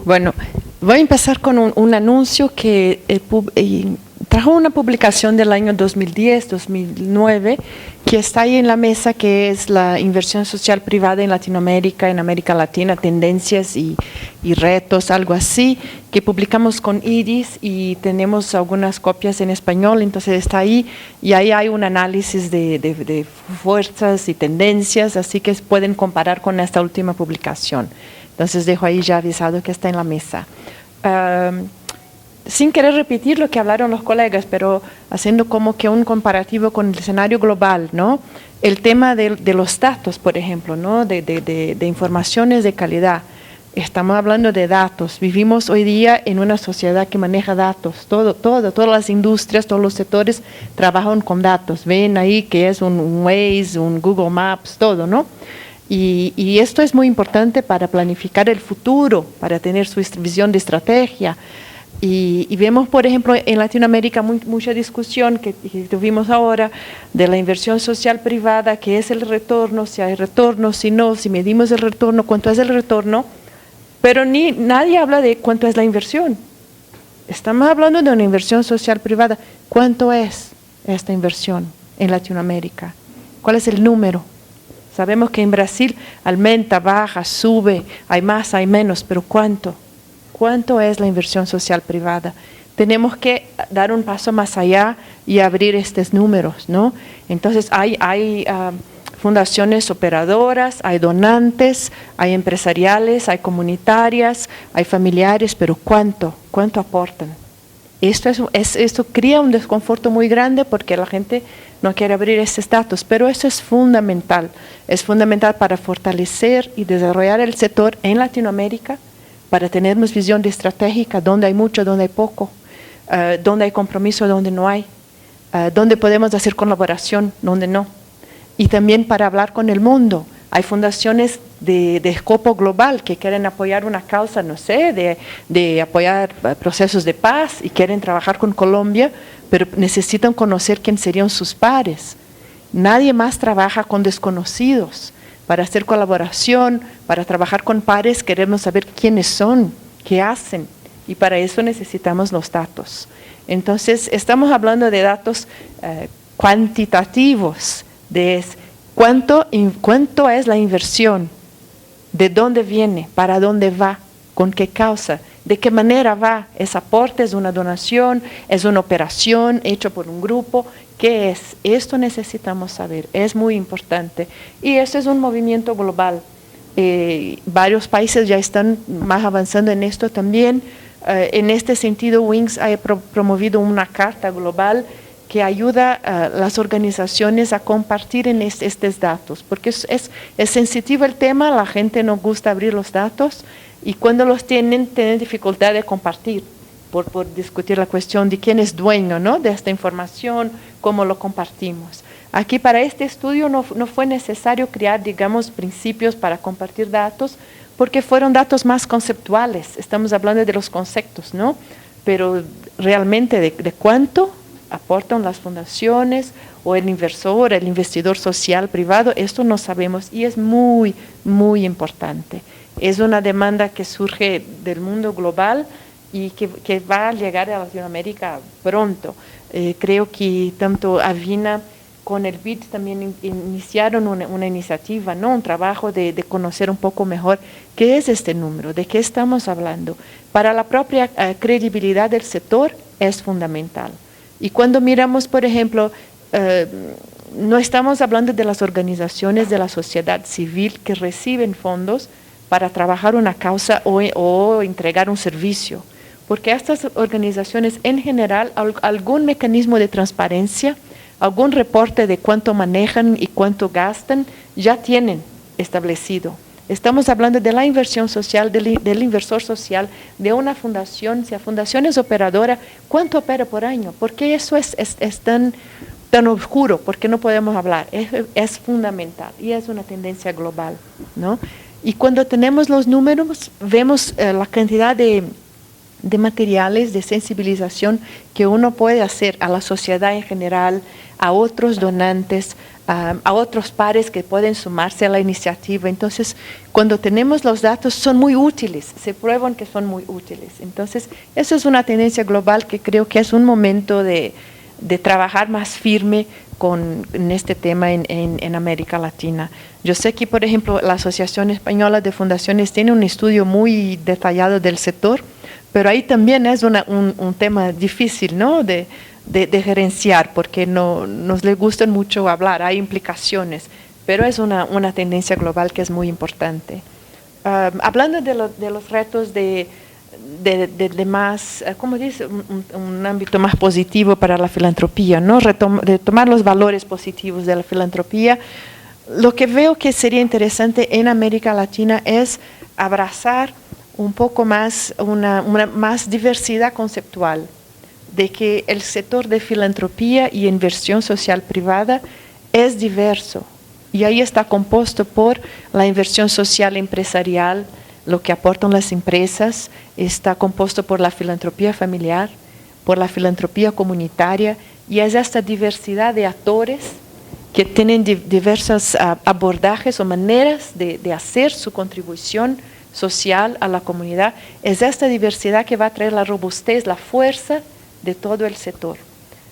Bueno, voy a empezar con un anuncio que trajo una publicación del año 2010-2009 que está ahí en la mesa, que es la inversión social privada en Latinoamérica, en América Latina, tendencias y retos, algo así, que publicamos con IRIS y tenemos algunas copias en español, entonces está ahí y ahí hay un análisis de fuerzas y tendencias, así que pueden comparar con esta última publicación. Entonces dejo ahí ya avisado que está en la mesa. Sin querer repetir lo que hablaron los colegas, pero haciendo como que un comparativo con el escenario global, ¿no? El tema de los datos, por ejemplo, ¿no? de informaciones de calidad. Estamos hablando de datos. Vivimos hoy día en una sociedad que maneja datos. Todas las industrias, todos los sectores trabajan con datos. Ven ahí que es un Waze, un Google Maps, todo, ¿no? Y esto es muy importante para planificar el futuro, para tener su visión de estrategia. Y vemos, por ejemplo, en Latinoamérica mucha discusión que tuvimos ahora de la inversión social privada, que es el retorno, si hay retorno, si no, si medimos el retorno, cuánto es el retorno, pero nadie habla de cuánto es la inversión. Estamos hablando de una inversión social privada. ¿Cuánto es esta inversión en Latinoamérica? ¿Cuál es el número? Sabemos que en Brasil aumenta, baja, sube, hay más, hay menos, pero ¿cuánto? ¿Cuánto es la inversión social privada? Tenemos que dar un paso más allá y abrir estos números, ¿no? Entonces hay fundaciones operadoras, hay donantes, hay empresariales, hay comunitarias, hay familiares, pero ¿cuánto aportan? Esto crea un desconforto muy grande porque la gente no quiere abrir estos datos, pero eso es fundamental para fortalecer y desarrollar el sector en Latinoamérica, para tener más visión de estratégica, donde hay mucho, donde hay poco, donde hay compromiso, donde no hay, donde podemos hacer colaboración, donde no. Y también para hablar con el mundo. Hay fundaciones de escopo global que quieren apoyar una causa, no sé, de apoyar procesos de paz y quieren trabajar con Colombia, pero necesitan conocer quién serían sus pares. Nadie más trabaja con desconocidos. Para hacer colaboración, para trabajar con pares, queremos saber quiénes son, qué hacen, y para eso necesitamos los datos. Entonces, estamos hablando de datos cuantitativos, de cuánto es la inversión, de dónde viene, para dónde va, con qué causa, de qué manera va, es aporte, es una donación, es una operación hecha por un grupo. ¿Qué es? Esto necesitamos saber, es muy importante. Y este es un movimiento global. Varios países ya están más avanzando en esto también. En este sentido, Wings ha promovido una carta global que ayuda a las organizaciones a compartir en estos datos, porque es sensitivo el tema, la gente no gusta abrir los datos y cuando los tienen dificultad de compartir. Por discutir la cuestión de quién es dueño, ¿no? de esta información, cómo lo compartimos. Aquí para este estudio no fue necesario crear, digamos, principios para compartir datos, porque fueron datos más conceptuales. Estamos hablando de los conceptos, ¿no? Pero realmente de cuánto aportan las fundaciones o el inversor, el investidor social privado, esto no sabemos y es muy, muy importante. Es una demanda que surge del mundo global y que va a llegar a Latinoamérica pronto. Creo que tanto Avina con el BID también iniciaron una iniciativa, ¿no? Un trabajo de conocer un poco mejor qué es este número, de qué estamos hablando. Para la propia credibilidad del sector es fundamental. Y cuando miramos, por ejemplo, no estamos hablando de las organizaciones de la sociedad civil que reciben fondos para trabajar una causa o entregar un servicio. Porque estas organizaciones en general, algún mecanismo de transparencia, algún reporte de cuánto manejan y cuánto gastan, ya tienen establecido. Estamos hablando de la inversión social, del inversor social, de una fundación. Si la fundación es operadora, ¿cuánto opera por año? Porque eso es tan oscuro, porque no podemos hablar. Es fundamental y es una tendencia global, ¿no? Y cuando tenemos los números, vemos la cantidad de materiales de sensibilización que uno puede hacer a la sociedad en general, a otros donantes, a otros pares que pueden sumarse a la iniciativa. Entonces, cuando tenemos los datos, son muy útiles, se prueban que son muy útiles. Entonces, eso es una tendencia global que creo que es un momento de de trabajar más firme en este tema en América Latina. Yo sé que, por ejemplo, la Asociación Española de Fundaciones tiene un estudio muy detallado del sector, pero ahí también es un tema difícil, ¿no?, de gerenciar, porque no nos le gusta mucho hablar, hay implicaciones, pero es una tendencia global que es muy importante. Hablando de los retos de más, ¿cómo dice?, un ámbito más positivo para la filantropía, ¿no?, de tomar los valores positivos de la filantropía, lo que veo que sería interesante en América Latina es abrazar un poco más, una más diversidad conceptual, de que el sector de filantropía y inversión social privada es diverso. Y ahí está compuesto por la inversión social empresarial, lo que aportan las empresas, está compuesto por la filantropía familiar, por la filantropía comunitaria, y es esta diversidad de actores que tienen diversos abordajes o maneras de hacer su contribución social a la comunidad. Es esta diversidad que va a traer la robustez, la fuerza de todo el sector.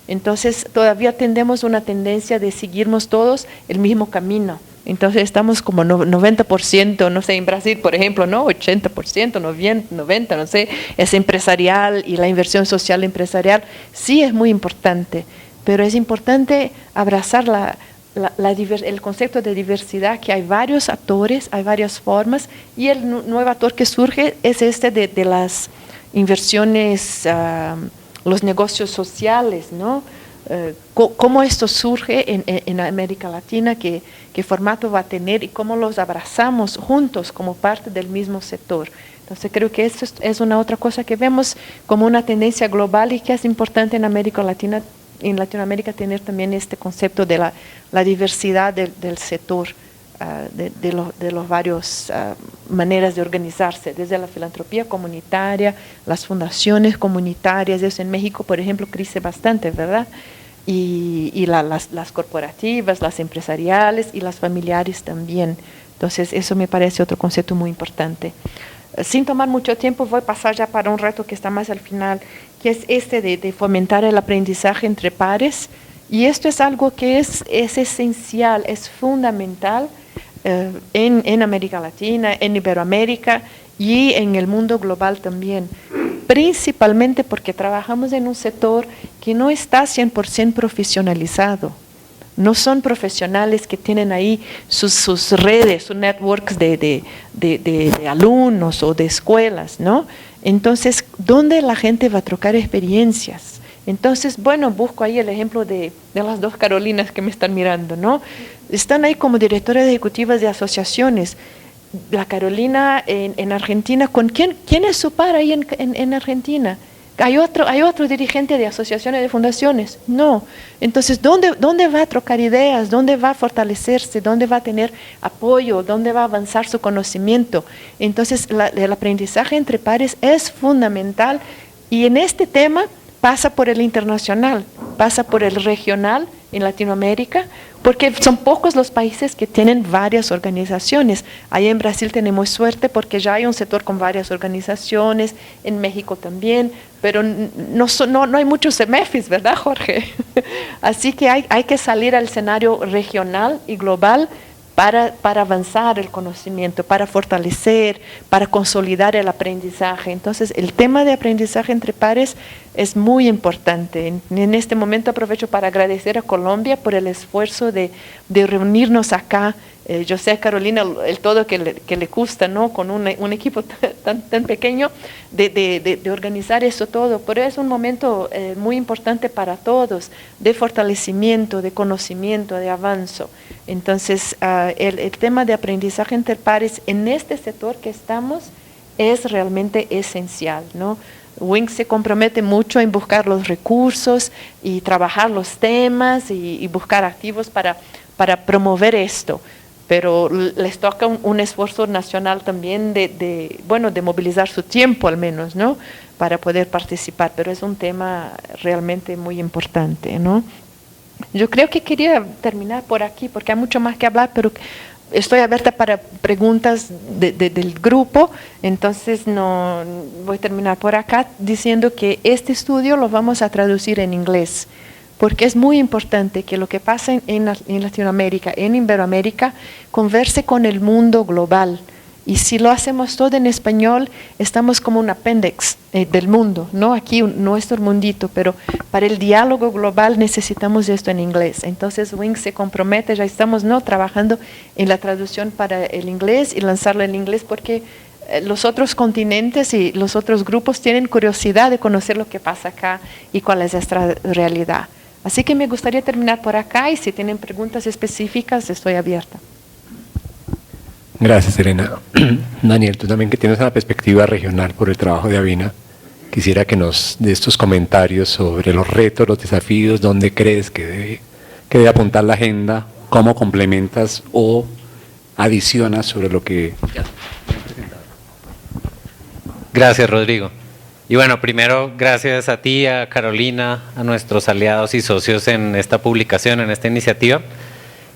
Entonces, todavía tenemos una tendencia de seguirnos todos el mismo camino. Entonces, estamos como 90%, no sé, en Brasil, por ejemplo, ¿no?, 80%, 90%, no sé, es empresarial, y la inversión social empresarial sí es muy importante, pero es importante abrazar el concepto de diversidad, que hay varios actores, hay varias formas, y el nuevo actor que surge es este de las inversiones, los negocios sociales, ¿no? Cómo esto surge en América Latina, qué formato va a tener y cómo los abrazamos juntos como parte del mismo sector. Entonces creo que esto es una otra cosa que vemos como una tendencia global y que es importante en América Latina, en Latinoamérica, tener también este concepto de la diversidad del sector, de los varios maneras de organizarse, desde la filantropía comunitaria, las fundaciones comunitarias. Eso en México, por ejemplo, crece bastante, ¿verdad? Y las corporativas, las empresariales y las familiares también. Entonces, eso me parece otro concepto muy importante. Sin tomar mucho tiempo, voy a pasar ya para un reto que está más al final, que es este de fomentar el aprendizaje entre pares. Y esto es algo que es esencial, es fundamental en América Latina, en Iberoamérica y en el mundo global también. Principalmente porque trabajamos en un sector que no está 100% profesionalizado. No son profesionales que tienen ahí sus redes, sus networks de alumnos o de escuelas, ¿no? Entonces, ¿dónde la gente va a trocar experiencias? Entonces, bueno, busco ahí el ejemplo de las dos Carolinas que me están mirando, ¿no? Están ahí como directoras ejecutivas de asociaciones. La Carolina en Argentina, ¿con quién es su par ahí en Argentina? ¿Hay otro dirigente de asociaciones de fundaciones? No. Entonces, ¿dónde va a trocar ideas? ¿Dónde va a fortalecerse? ¿Dónde va a tener apoyo? ¿Dónde va a avanzar su conocimiento? Entonces, el aprendizaje entre pares es fundamental, y en este tema pasa por el internacional, pasa por el regional en Latinoamérica, porque son pocos los países que tienen varias organizaciones. Ahí en Brasil tenemos suerte porque ya hay un sector con varias organizaciones, en México también, pero no hay muchos CEMEFIS, ¿verdad, Jorge? Así que hay que salir al escenario regional y global para avanzar el conocimiento, para fortalecer, para consolidar el aprendizaje. Entonces, el tema de aprendizaje entre pares es muy importante. En este momento aprovecho para agradecer a Colombia por el esfuerzo de reunirnos acá. Yo sé, Carolina, el todo que le gusta, ¿no?, con un equipo tan pequeño, de organizar eso todo, pero es un momento muy importante para todos, de fortalecimiento, de conocimiento, de avance. Entonces, el tema de aprendizaje entre pares en este sector que estamos es realmente esencial, ¿no? WINC se compromete mucho en buscar los recursos y trabajar los temas y buscar activos para promover esto. Pero les toca un esfuerzo nacional también de movilizar su tiempo al menos, ¿no?, para poder participar, pero es un tema realmente muy importante, ¿no? Yo creo que quería terminar por aquí, porque hay mucho más que hablar, pero estoy abierta para preguntas del grupo, entonces no voy a terminar por acá diciendo que este estudio lo vamos a traducir en inglés, porque es muy importante que lo que pasa en Latinoamérica, en Iberoamérica, converse con el mundo global. Y si lo hacemos todo en español, estamos como un apéndice del mundo, ¿no? Aquí nuestro mundito, pero para el diálogo global necesitamos esto en inglés. Entonces Wings se compromete, ya estamos, ¿no?, trabajando en la traducción para el inglés y lanzarlo en inglés, porque los otros continentes y los otros grupos tienen curiosidad de conocer lo que pasa acá y cuál es nuestra realidad. Así que me gustaría terminar por acá, y si tienen preguntas específicas estoy abierta. Gracias, Elena. Daniel, tú también, que tienes una perspectiva regional por el trabajo de Avina, quisiera que nos dé estos comentarios sobre los retos, los desafíos, dónde crees que debe apuntar la agenda, cómo complementas o adicionas sobre lo que ya han presentado. Gracias, Rodrigo. Y bueno, primero, gracias a ti, a Carolina, a nuestros aliados y socios en esta publicación, en esta iniciativa.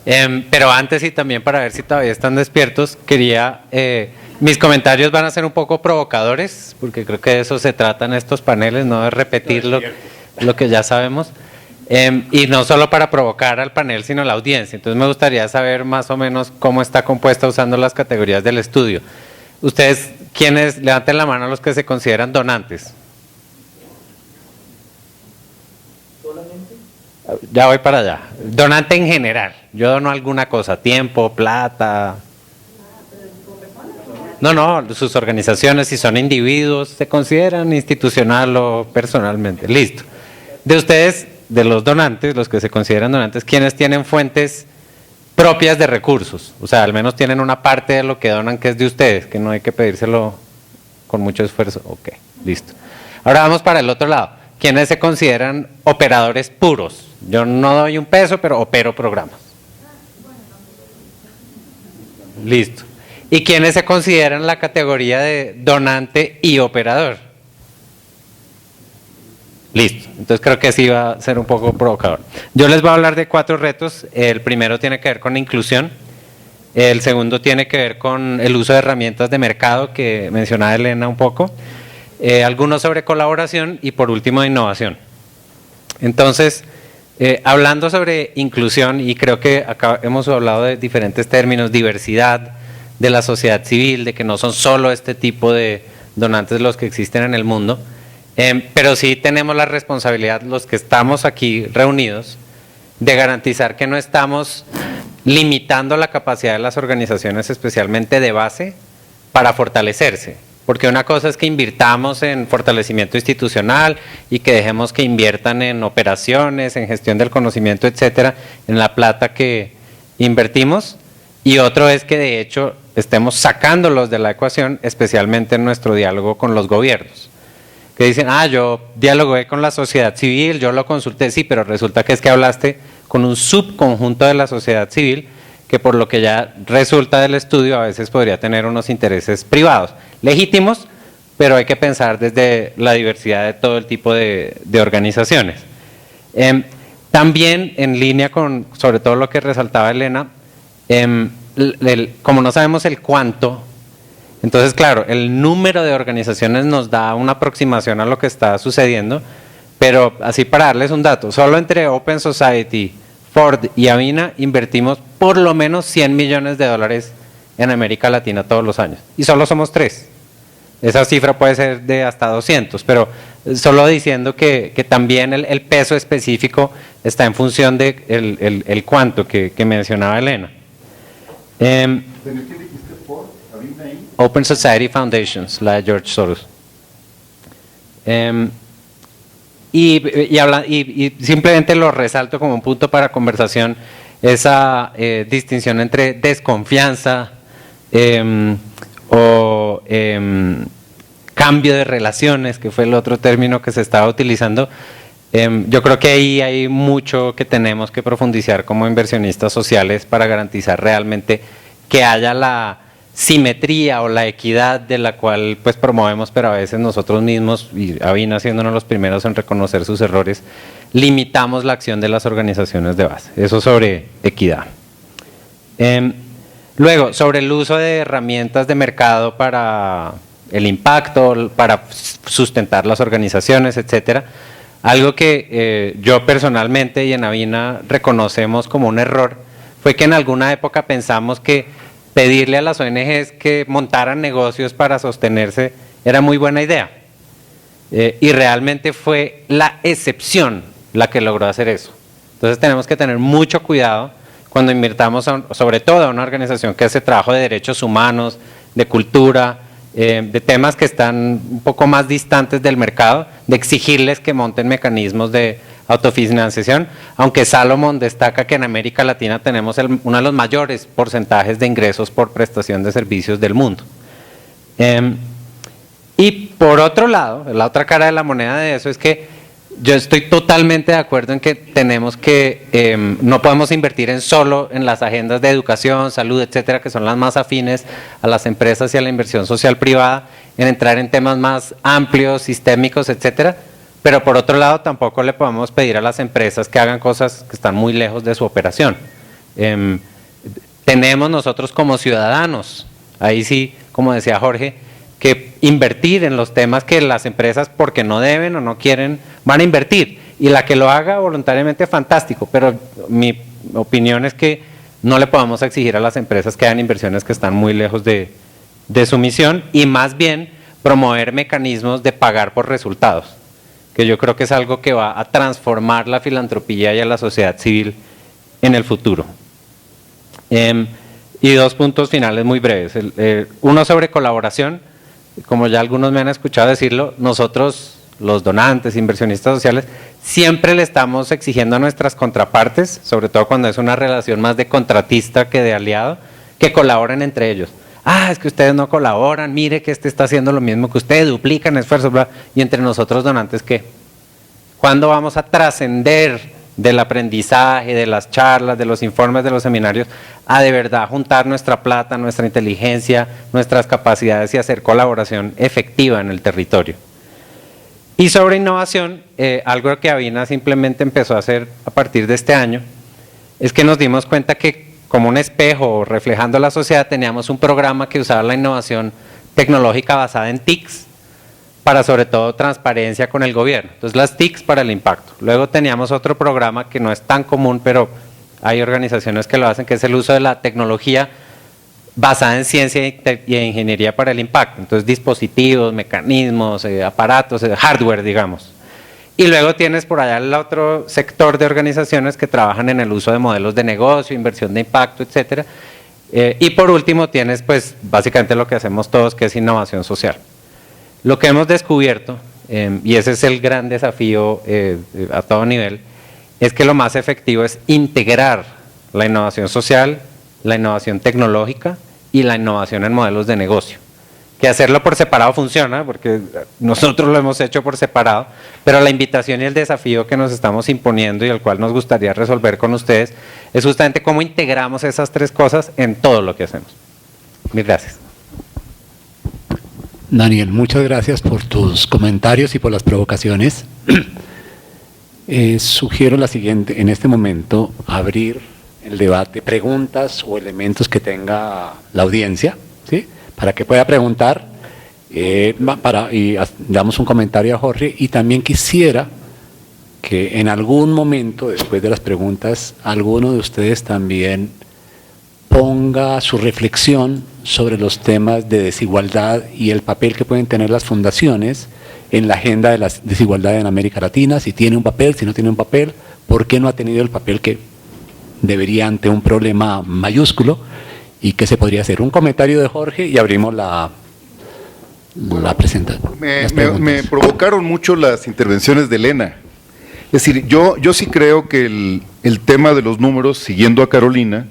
Pero antes, y también para ver si todavía están despiertos, quería, mis comentarios van a ser un poco provocadores, porque creo que de eso se tratan estos paneles, no de repetir lo que ya sabemos, y no solo para provocar al panel, sino a la audiencia. Entonces me gustaría saber más o menos cómo está compuesta usando las categorías del estudio. Ustedes, ¿quiénes? Levanten la mano a los que se consideran donantes. Ya voy para allá. Donante en general. Yo dono alguna cosa, tiempo, plata. No, sus organizaciones, si son individuos, se consideran institucional o personalmente. Listo. De ustedes, de los donantes, los que se consideran donantes, ¿quiénes tienen fuentes propias de recursos? O sea, al menos tienen una parte de lo que donan que es de ustedes, que no hay que pedírselo con mucho esfuerzo. Ok, listo. Ahora vamos para el otro lado. ¿Quiénes se consideran operadores puros? Yo no doy un peso, pero opero programas. Listo. ¿Y quiénes se consideran la categoría de donante y operador? Listo. Entonces creo que sí va a ser un poco provocador. Yo les voy a hablar de 4 retos. El primero tiene que ver con inclusión. El segundo tiene que ver con el uso de herramientas de mercado, que mencionaba Elena un poco. Algunos sobre colaboración y por último innovación. Entonces, hablando sobre inclusión, y creo que acá hemos hablado de diferentes términos, diversidad, de la sociedad civil, de que no son solo este tipo de donantes los que existen en el mundo, pero sí tenemos la responsabilidad, los que estamos aquí reunidos, de garantizar que no estamos limitando la capacidad de las organizaciones, especialmente de base, para fortalecerse. Porque una cosa es que invirtamos en fortalecimiento institucional y que dejemos que inviertan en operaciones, en gestión del conocimiento, etcétera, en la plata que invertimos, y otro es que de hecho estemos sacándolos de la ecuación, especialmente en nuestro diálogo con los gobiernos. Que dicen, yo dialogué con la sociedad civil, yo lo consulté, sí, pero resulta que es que hablaste con un subconjunto de la sociedad civil que por lo que ya resulta del estudio a veces podría tener unos intereses privados, legítimos, pero hay que pensar desde la diversidad de todo el tipo de organizaciones. También en línea con, sobre todo lo que resaltaba Elena, como no sabemos el cuánto, entonces claro, el número de organizaciones nos da una aproximación a lo que está sucediendo, pero así para darles un dato, solo entre Open Society, Ford y Avina invertimos por lo menos $100 millones en América Latina todos los años, y solo somos 3. Esa cifra puede ser de hasta 200, pero solo diciendo que también el peso específico está en función de el cuánto que mencionaba Elena. Open Society Foundations, la de George Soros. Y simplemente lo resalto como un punto para conversación, esa distinción entre desconfianza o cambio de relaciones, que fue el otro término que se estaba utilizando. Yo creo que ahí hay mucho que tenemos que profundizar como inversionistas sociales para garantizar realmente que haya la simetría o la equidad de la cual pues promovemos, pero a veces nosotros mismos, y Avina siéndonos los primeros en reconocer sus errores, limitamos la acción de las organizaciones de base. Eso sobre equidad. Luego, sobre el uso de herramientas de mercado para el impacto, para sustentar las organizaciones, etcétera. Algo que yo personalmente y en Avina reconocemos como un error fue que en alguna época pensamos que pedirle a las ONGs que montaran negocios para sostenerse era muy buena idea. Y realmente fue la excepción la que logró hacer eso. Entonces tenemos que tener mucho cuidado cuando invirtamos, sobre todo a una organización que hace trabajo de derechos humanos, de cultura, de temas que están un poco más distantes del mercado, de exigirles que monten mecanismos de autofinanciación, aunque Salomon destaca que en América Latina tenemos uno de los mayores porcentajes de ingresos por prestación de servicios del mundo. Y por otro lado, la otra cara de la moneda de eso es que yo estoy totalmente de acuerdo en que tenemos que, no podemos invertir solo en las agendas de educación, salud, etcétera, que son las más afines a las empresas y a la inversión social privada, en entrar en temas más amplios, sistémicos, etcétera, pero por otro lado tampoco le podemos pedir a las empresas que hagan cosas que están muy lejos de su operación. Tenemos nosotros como ciudadanos, ahí sí, como decía Jorge, que invertir en los temas que las empresas, porque no deben o no quieren, van a invertir. Y la que lo haga voluntariamente, fantástico, pero mi opinión es que no le podamos exigir a las empresas que hagan inversiones que están muy lejos de su misión, y más bien promover mecanismos de pagar por resultados, que yo creo que es algo que va a transformar la filantropía y a la sociedad civil en el futuro. Y dos puntos finales muy breves. Uno sobre colaboración. Como ya algunos me han escuchado decirlo, nosotros, los donantes, inversionistas sociales, siempre le estamos exigiendo a nuestras contrapartes, sobre todo cuando es una relación más de contratista que de aliado, que colaboren entre ellos. Es que ustedes no colaboran, mire que este está haciendo lo mismo que ustedes, duplican esfuerzos, bla. Y entre nosotros donantes, ¿qué? ¿Cuándo vamos a trascender del aprendizaje, de las charlas, de los informes, de los seminarios, a de verdad juntar nuestra plata, nuestra inteligencia, nuestras capacidades y hacer colaboración efectiva en el territorio? Y sobre innovación, algo que Avina simplemente empezó a hacer a partir de este año, es que nos dimos cuenta que como un espejo reflejando la sociedad teníamos un programa que usaba la innovación tecnológica basada en TICs, para sobre todo transparencia con el gobierno. Entonces las TICs para el impacto. Luego teníamos otro programa que no es tan común, pero hay organizaciones que lo hacen, que es el uso de la tecnología basada en ciencia y ingeniería para el impacto. Entonces dispositivos, mecanismos, aparatos, hardware, digamos. Y luego tienes por allá el otro sector de organizaciones que trabajan en el uso de modelos de negocio, inversión de impacto, etcétera. Y por último tienes pues básicamente lo que hacemos todos, que es innovación social. Lo que hemos descubierto, y ese es el gran desafío a todo nivel, es que lo más efectivo es integrar la innovación social, la innovación tecnológica y la innovación en modelos de negocio. Que hacerlo por separado funciona, porque nosotros lo hemos hecho por separado, pero la invitación y el desafío que nos estamos imponiendo y el cual nos gustaría resolver con ustedes es justamente cómo integramos esas tres cosas en todo lo que hacemos. Mil gracias. Daniel, muchas gracias por tus comentarios y por las provocaciones. Sugiero la siguiente, en este momento abrir el debate, preguntas o elementos que tenga la audiencia, ¿sí? Para que pueda preguntar, y damos un comentario a Jorge, y también quisiera que en algún momento, después de las preguntas, alguno de ustedes también ponga su reflexión sobre los temas de desigualdad y el papel que pueden tener las fundaciones en la agenda de la desigualdad en América Latina, si tiene un papel, si no tiene un papel, por qué no ha tenido el papel que debería ante un problema mayúsculo y qué se podría hacer. Un comentario de Jorge y abrimos la presentación. Me provocaron mucho las intervenciones de Elena. Es decir, yo sí creo que el tema de los números, siguiendo a Carolina,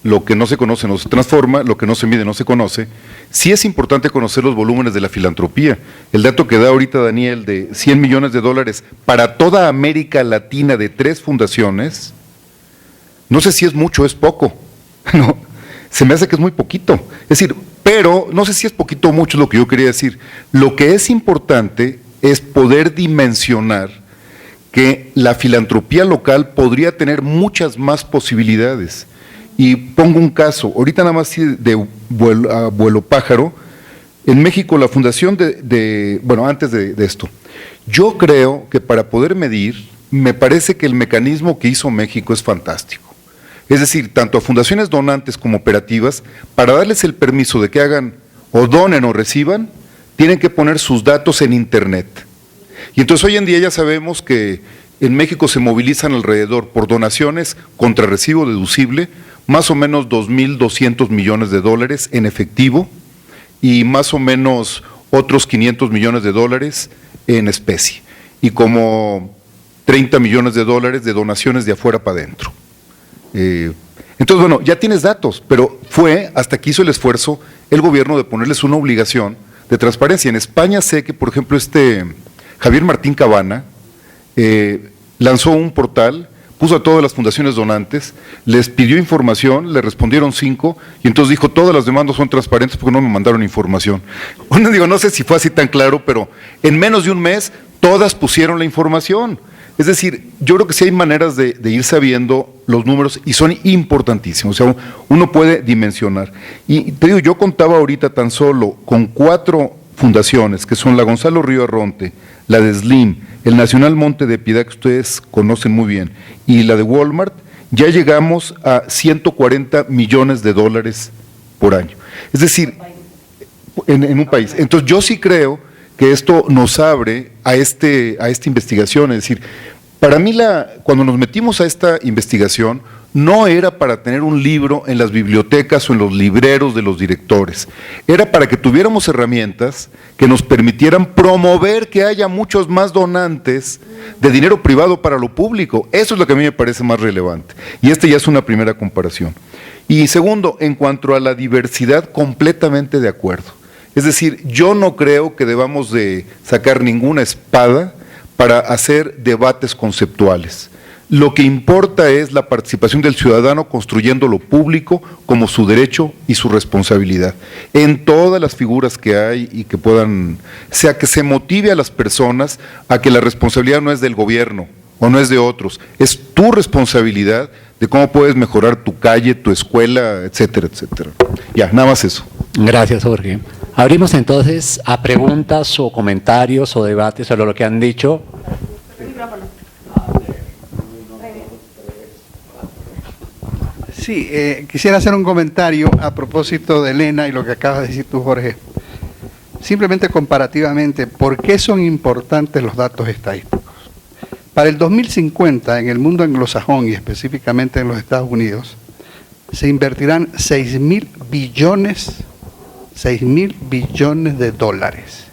lo que no se conoce no se transforma, lo que no se mide no se conoce. Sí es importante conocer los volúmenes de la filantropía. El dato que da ahorita Daniel de $100 millones para toda América Latina de 3 fundaciones, no sé si es mucho o es poco. No, se me hace que es muy poquito. Es decir, pero no sé si es poquito o mucho, es lo que yo quería decir. Lo que es importante es poder dimensionar que la filantropía local podría tener muchas más posibilidades. Y pongo un caso, ahorita nada más de vuelo pájaro, En México, la fundación bueno, antes de esto, yo creo que para poder medir, me parece que el mecanismo que hizo México es fantástico. Es decir, tanto a fundaciones donantes como operativas, para darles el permiso de que hagan o donen o reciban, tienen que poner sus datos en Internet. Y entonces hoy en día ya sabemos que en México se movilizan alrededor por donaciones contra recibo deducible, más o menos 2.200 millones de dólares en efectivo y más o menos otros 500 millones de dólares en especie y como 30 millones de dólares de donaciones de afuera para adentro. Entonces, bueno, ya tienes datos, pero fue hasta que hizo el esfuerzo el gobierno de ponerles una obligación de transparencia. En España sé que, por ejemplo, Javier Martín Cabana lanzó un portal, puso a todas las fundaciones donantes, les pidió información, le respondieron 5, y entonces dijo, todas las demandas son transparentes porque no me mandaron información. Bueno, digo, no sé si fue así tan claro, pero en menos de un mes todas pusieron la información. Es decir, yo creo que sí hay maneras de ir sabiendo los números y son importantísimos, o sea, uno puede dimensionar. Y te digo, yo contaba ahorita tan solo con 4 fundaciones, que son la Gonzalo Río Arronte, la de Slim, el Nacional Monte de Piedad, que ustedes conocen muy bien, y la de Walmart, ya llegamos a 140 millones de dólares por año. Es decir, en un país. Entonces yo sí creo que esto nos abre a esta investigación. Es decir, para mí cuando nos metimos a esta investigación, no era para tener un libro en las bibliotecas o en los libreros de los directores, era para que tuviéramos herramientas que nos permitieran promover que haya muchos más donantes de dinero privado para lo público. Eso es lo que a mí me parece más relevante, y ya es una primera comparación. Y segundo, en cuanto a la diversidad, completamente de acuerdo. Es decir, yo no creo que debamos de sacar ninguna espada para hacer debates conceptuales. Lo que importa es la participación del ciudadano construyendo lo público como su derecho y su responsabilidad. En todas las figuras que hay y que puedan, sea que se motive a las personas a que la responsabilidad no es del gobierno o no es de otros, es tu responsabilidad de cómo puedes mejorar tu calle, tu escuela, etcétera, etcétera. Ya, nada más eso. Gracias, Jorge. Abrimos entonces a preguntas o comentarios o debates sobre lo que han dicho. Sí, quisiera hacer un comentario a propósito de Elena y lo que acabas de decir tú, Jorge. Simplemente comparativamente, ¿por qué son importantes los datos estadísticos? Para el 2050, en el mundo anglosajón y específicamente en los Estados Unidos, se invertirán 6.000 billones de dólares.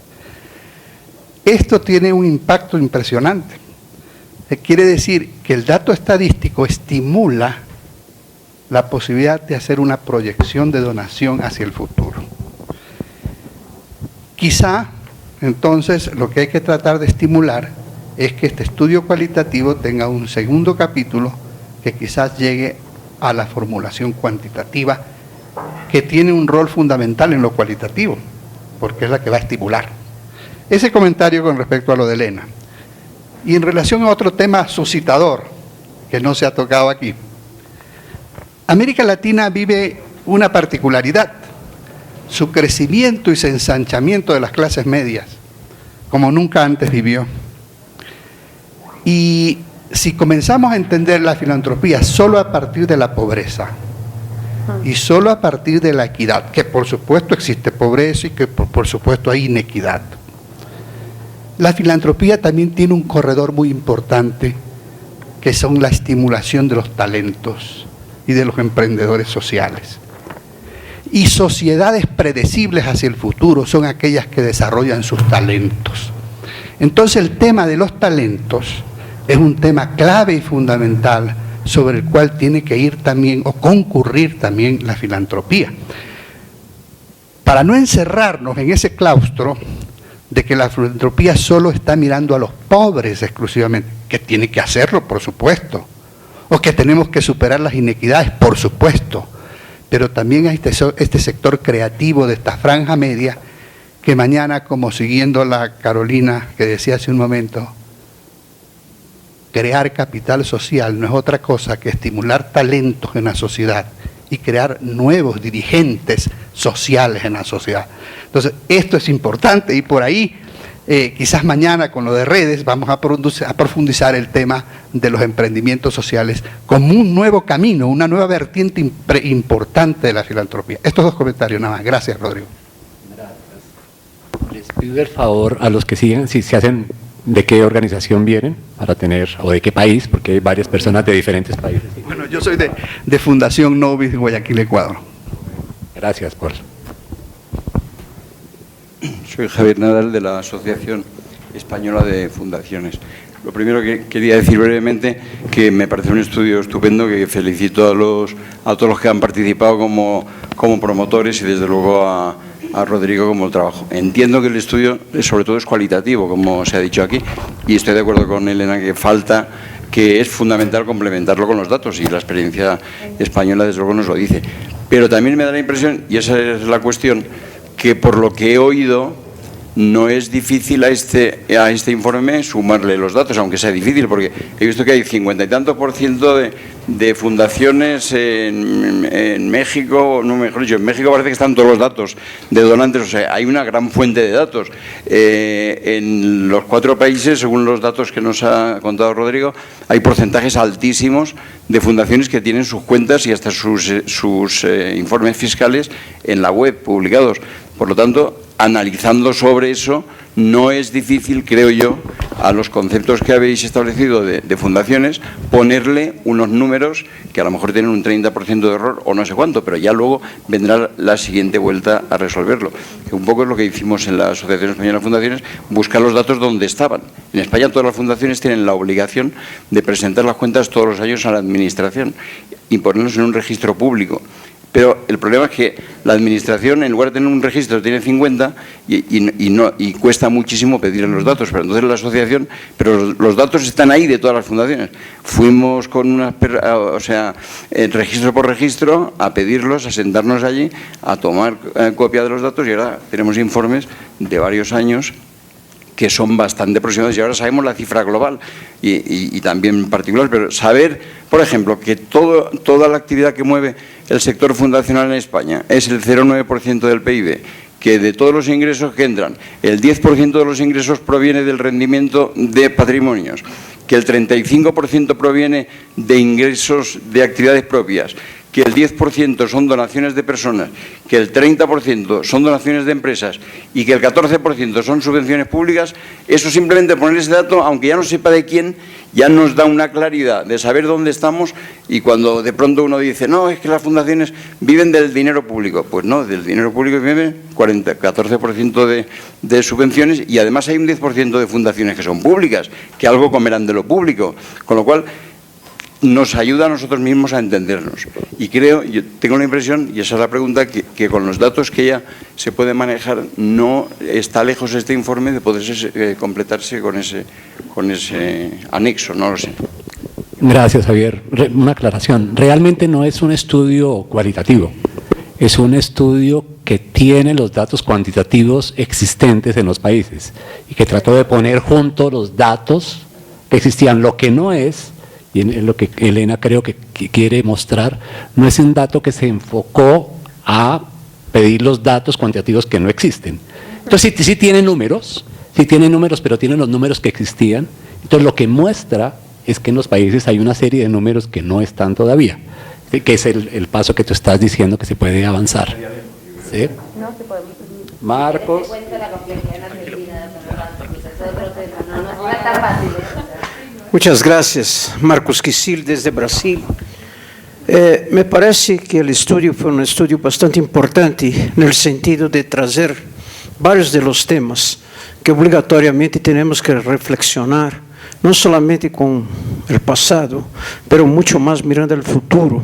Esto tiene un impacto impresionante. Quiere decir que el dato estadístico estimula la posibilidad de hacer una proyección de donación hacia el futuro. Quizá, entonces, lo que hay que tratar de estimular es que este estudio cualitativo tenga un segundo capítulo que quizás llegue a la formulación cuantitativa, que tiene un rol fundamental en lo cualitativo, porque es la que va a estimular. Ese comentario con respecto a lo de Elena. Y en relación a otro tema suscitador, que no se ha tocado aquí. América Latina vive una particularidad, su crecimiento y su ensanchamiento de las clases medias, como nunca antes vivió. Y si comenzamos a entender la filantropía solo a partir de la pobreza y solo a partir de la equidad, que por supuesto existe pobreza y que por supuesto hay inequidad, la filantropía también tiene un corredor muy importante, que son la estimulación de los talentos y de los emprendedores sociales. Y sociedades predecibles hacia el futuro son aquellas que desarrollan sus talentos. Entonces el tema de los talentos es un tema clave y fundamental sobre el cual tiene que ir también o concurrir también la filantropía. Para no encerrarnos en ese claustro de que la filantropía solo está mirando a los pobres exclusivamente, que tiene que hacerlo, por supuesto, o que tenemos que superar las inequidades, por supuesto, pero también hay este sector creativo de esta franja media que mañana, como siguiendo la Carolina que decía hace un momento, crear capital social no es otra cosa que estimular talentos en la sociedad y crear nuevos dirigentes sociales en la sociedad. Entonces, esto es importante y por ahí, quizás mañana con lo de redes, vamos a profundizar el tema de los emprendimientos sociales como un nuevo camino, una nueva vertiente importante de la filantropía. Estos dos comentarios nada más. Gracias, Rodrigo. Les pido el favor a los que siguen, si se hacen, de qué organización vienen para tener, o de qué país, porque hay varias personas de diferentes países. Bueno, yo soy de Fundación Novis de Guayaquil, Ecuador. Gracias por... Soy Javier Nadal de la Asociación Española de Fundaciones. Lo primero que quería decir brevemente, que me parece un estudio estupendo, que felicito a todos los que han participado como promotores y desde luego a Rodrigo como el trabajo. Entiendo que el estudio sobre todo es cualitativo, como se ha dicho aquí, y estoy de acuerdo con Elena que es fundamental complementarlo con los datos, y la experiencia española desde luego nos lo dice. Pero también me da la impresión, y esa es la cuestión, que por lo que he oído no es difícil a este informe sumarle los datos, aunque sea difícil, porque he visto que hay 50 y tantos % de fundaciones en México, no mejor dicho, en México parece que están todos los datos de donantes, o sea, hay una gran fuente de datos. En los 4 países, según los datos que nos ha contado Rodrigo, hay porcentajes altísimos de fundaciones que tienen sus cuentas y hasta sus informes fiscales en la web publicados. Por lo tanto, analizando sobre eso, no es difícil, creo yo, a los conceptos que habéis establecido de fundaciones, ponerle unos números que a lo mejor tienen un 30% de error o no sé cuánto, pero ya luego vendrá la siguiente vuelta a resolverlo. Que un poco es lo que hicimos en la Asociación Española de Fundaciones, buscar los datos donde estaban. En España todas las fundaciones tienen la obligación de presentar las cuentas todos los años a la Administración y ponerlos en un registro público. Pero el problema es que la Administración, en lugar de tener un registro, tiene 50 y cuesta muchísimo pedirle los datos. Pero entonces la asociación, pero los datos están ahí de todas las fundaciones. Fuimos con registro por registro, a pedirlos, a sentarnos allí, a tomar copia de los datos, y ahora tenemos informes de varios años que son bastante aproximados, y ahora sabemos la cifra global y también particular, pero saber, por ejemplo, que toda la actividad que mueve el sector fundacional en España es el 0,9% del PIB, que de todos los ingresos que entran, el 10% de los ingresos proviene del rendimiento de patrimonios, que el 35% proviene de ingresos de actividades propias, que el 10% son donaciones de personas, que el 30% son donaciones de empresas y que el 14% son subvenciones públicas. Eso, simplemente poner ese dato, aunque ya no sepa de quién, ya nos da una claridad de saber dónde estamos. Y cuando de pronto uno dice, no, es que las fundaciones viven del dinero público, pues no, del dinero público viven 14% de subvenciones, y además hay un 10% de fundaciones que son públicas, que algo comerán de lo público, con lo cual nos ayuda a nosotros mismos a entendernos. Y creo, yo tengo la impresión, y esa es la pregunta, que con los datos que ya se puede manejar, no está lejos este informe de poderse completarse con ese anexo, no lo sé. Gracias, Javier. Una aclaración. Realmente no es un estudio cualitativo, es un estudio que tiene los datos cuantitativos existentes en los países y que trató de poner juntos los datos que existían. Lo que no es, y es lo que Elena creo que quiere mostrar, no es un dato que se enfocó a pedir los datos cuantitativos que no existen. Entonces sí tiene números, pero tienen los números que existían. Entonces lo que muestra es que en los países hay una serie de números que no están todavía, que es el paso que tú estás diciendo que se puede avanzar. ¿Sí? Marcos. Muchas gracias. Marcos Quisil, desde Brasil. Me parece que el estudio fue un estudio bastante importante en el sentido de trazer varios de los temas que obligatoriamente tenemos que reflexionar, no solamente con el pasado, pero mucho más mirando al futuro.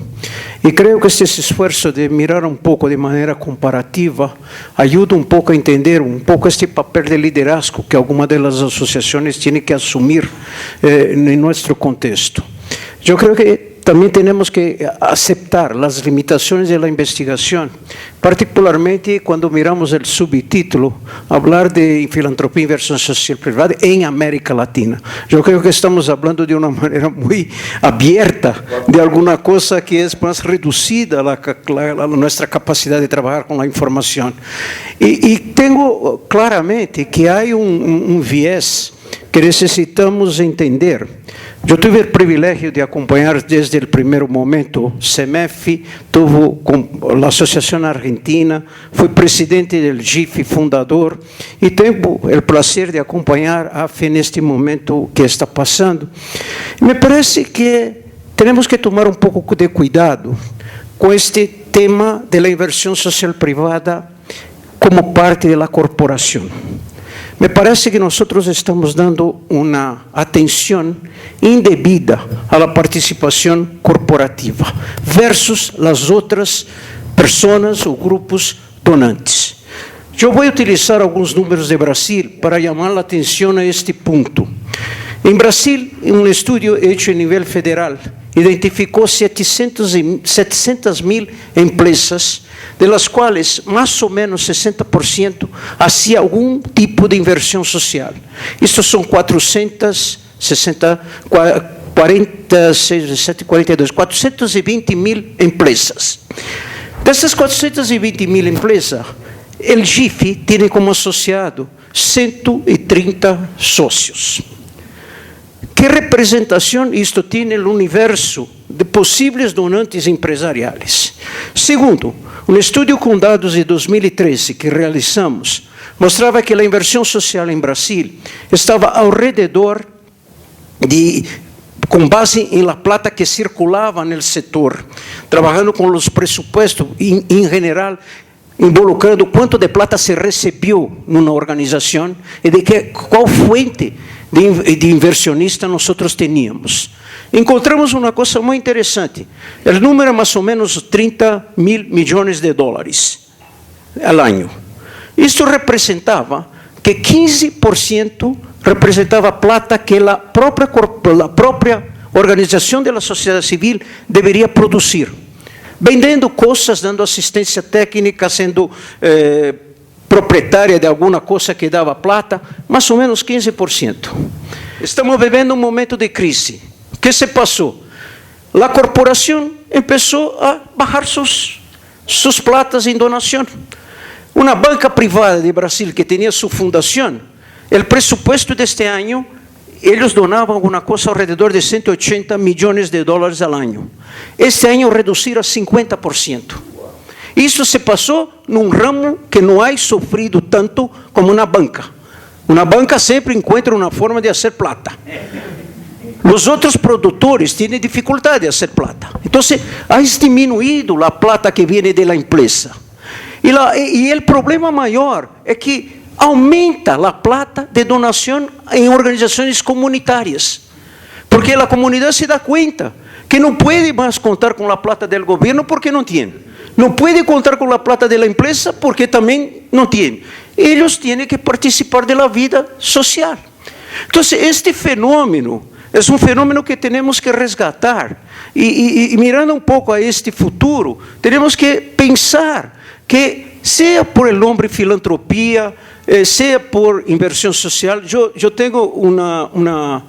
Y creo que este esfuerzo de mirar un poco de manera comparativa ayuda un poco a entender un poco este papel de liderazgo que algunas de las asociaciones tienen que asumir en nuestro contexto. Yo creo que también tenemos que aceptar las limitaciones de la investigación, particularmente cuando miramos el subtítulo, hablar de filantropía e inversión social privada en América Latina. Yo creo que estamos hablando de una manera muy abierta de alguna cosa que es más reducida nuestra capacidad de trabajar con la información. Y tengo claramente que hay un viés que necesitamos entender. Yo tuve el privilegio de acompañar desde el primer momento CEMEFI, tuvo con la Asociación Argentina, fui presidente del GIFI fundador y tengo el placer de acompañar a AFE en este momento que está pasando. Me parece que tenemos que tomar un poco de cuidado con este tema de la inversión social privada como parte de la corporación. Me parece que nosotros estamos dando una atención indebida a la participación corporativa versus las otras personas o grupos donantes. Yo voy a utilizar algunos números de Brasil para llamar la atención a este punto. En Brasil, un estudio hecho a nivel federal identificó 700.000 empresas, de las cuales más o menos 60% hacía algún tipo de inversión social. Estos son 420.000 empresas. De estas 420.000 empresas, el GIFI tiene como asociado 130 socios. ¿Qué representación esto tiene en el universo de posibles donantes empresariales? Segundo, un estudio con datos de 2013 que realizamos mostraba que la inversión social en Brasil estaba alrededor de, con base en la plata que circulaba en el sector, trabajando con los presupuestos en general, involucrando cuánto de plata se recibió en una organización y de cuál fuente de inversionista nosotros teníamos. Encontramos una cosa muy interesante. El número más o menos 30 mil millones de dólares al año. Esto representaba que 15% representaba plata que la propia organización de la sociedad civil debería producir, vendendo cosas, dando asistencia técnica, sendo proprietária de alguma coisa que dava plata, mais ou menos 15%. Estamos vivendo um momento de crise. O que se passou? A corporação começou a bajar sus platas em donação. Uma banca privada de Brasil que tinha sua fundação, o presupuesto deste ano, eles donavam alguma coisa ao redor de 180 milhões de dólares ao ano. Este ano reduziram a 50%. Isso se passou num ramo que não ha sofrido tanto como uma banca. Uma banca sempre encontra uma forma de fazer plata. Os outros produtores têm dificuldade de fazer plata. Então, ha diminuído a plata que vem da empresa. E o problema maior é que aumenta a plata de donação em organizações comunitárias. Porque a comunidade se dá conta que não pode mais contar com a plata do governo porque não tem. Não pode contar com a plata da empresa porque também não tem. Eles têm que participar da vida social. Então, este fenômeno é um fenômeno que temos que resgatar. E mirando um pouco a este futuro, temos que pensar que, seja por el nombre filantropia, seja por inversión social, yo tengo una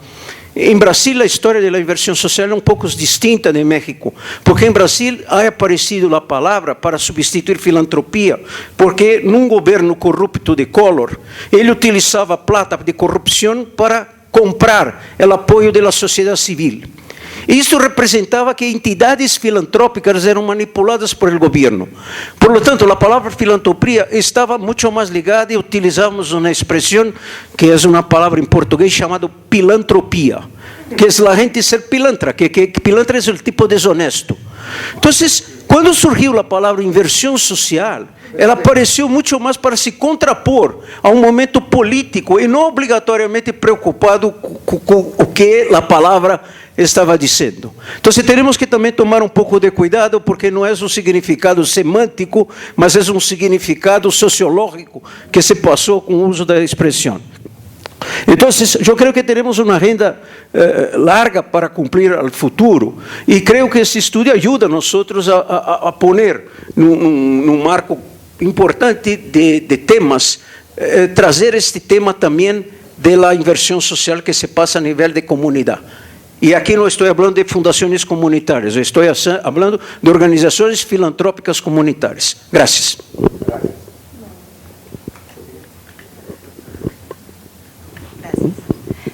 en Brasil la historia de la inversión social es un poco distinta de México, porque en Brasil ha aparecido la palabra para sustituir filantropía, porque en un gobierno corrupto de Collor, él utilizaba plata de corrupción para comprar el apoyo de la sociedad civil. Isto representava que entidades filantrópicas eram manipuladas por el governo. Por lo tanto, a palavra filantropia estava muito mais ligada e utilizamos uma expressão que é uma palavra em português chamada pilantropia, que é a gente ser pilantra, que pilantra é o tipo desonesto. Então, quando surgiu a palavra inversão social, ela apareceu muito mais para se contrapor a um momento político e não obrigatoriamente preocupado com o que a palavra estava dizendo. Então, temos que também tomar um pouco de cuidado, porque não é um significado semântico, mas é um significado sociológico que se passou com o uso da expressão. Entonces, yo creo que tenemos una agenda larga para cumplir al futuro y creo que este estudio ayuda a nosotros a poner en un marco importante de temas, trazer este tema también de la inversión social que se pasa a nivel de comunidad. Y aquí no estoy hablando de fundaciones comunitarias, estoy hablando de organizaciones filantrópicas comunitarias. Gracias.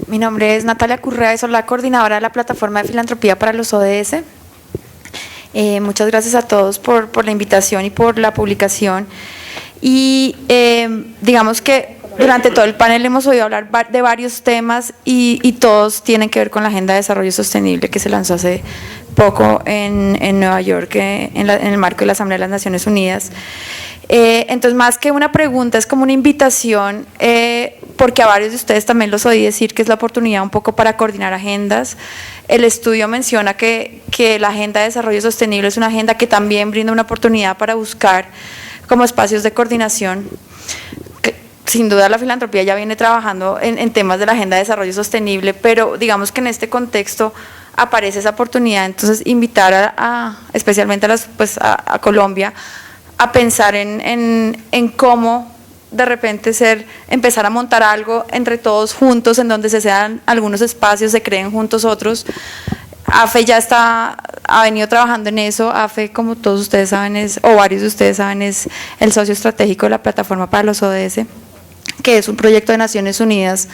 Mi nombre es Natalia Currea y soy la coordinadora de la plataforma de filantropía para los ODS. Muchas gracias a todos por la invitación y por la publicación. Y digamos que durante todo el panel hemos oído hablar de varios temas y todos tienen que ver con la Agenda de Desarrollo Sostenible que se lanzó hace poco en Nueva York, en el marco de la Asamblea de las Naciones Unidas. Entonces, más que una pregunta, es como una invitación, porque a varios de ustedes también los oí decir que es la oportunidad un poco para coordinar agendas. El estudio menciona que la Agenda de Desarrollo Sostenible es una agenda que también brinda una oportunidad para buscar como espacios de coordinación. Sin duda la filantropía ya viene trabajando en temas de la Agenda de Desarrollo Sostenible, pero digamos que en este contexto aparece esa oportunidad. Entonces, invitar especialmente a Colombia a pensar en cómo de repente empezar a montar algo entre todos juntos, en donde se sean algunos espacios, se creen juntos otros. AFE ya ha venido trabajando en eso. AFE, como todos ustedes saben, o varios de ustedes saben, es el socio estratégico de la Plataforma para los ODS, que es un proyecto de Naciones Unidas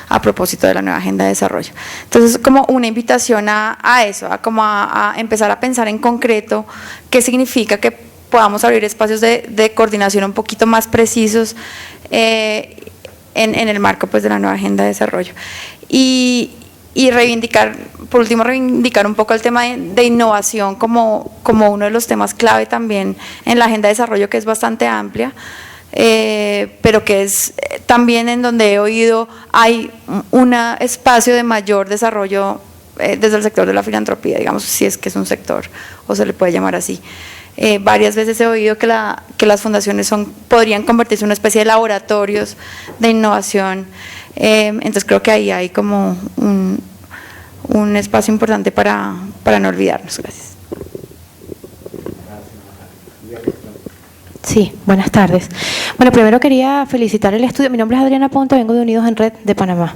a propósito de la nueva Agenda de Desarrollo. Entonces, como una invitación a eso, a empezar a pensar en concreto qué significa que podamos abrir espacios de coordinación un poquito más precisos en el marco pues de la nueva Agenda de Desarrollo. Y reivindicar, por último, un poco el tema de innovación como uno de los temas clave también en la Agenda de Desarrollo, que es bastante amplia, pero que es también en donde he oído hay un espacio de mayor desarrollo desde el sector de la filantropía, digamos, si es que es un sector o se le puede llamar así. Varias veces he oído que las fundaciones podrían convertirse en una especie de laboratorios de innovación. Entonces creo que ahí hay como un espacio importante para no olvidarnos. Gracias. Sí, buenas tardes. Bueno, primero quería felicitar el estudio. Mi nombre es Adriana Ponte, vengo de Unidos en Red de Panamá.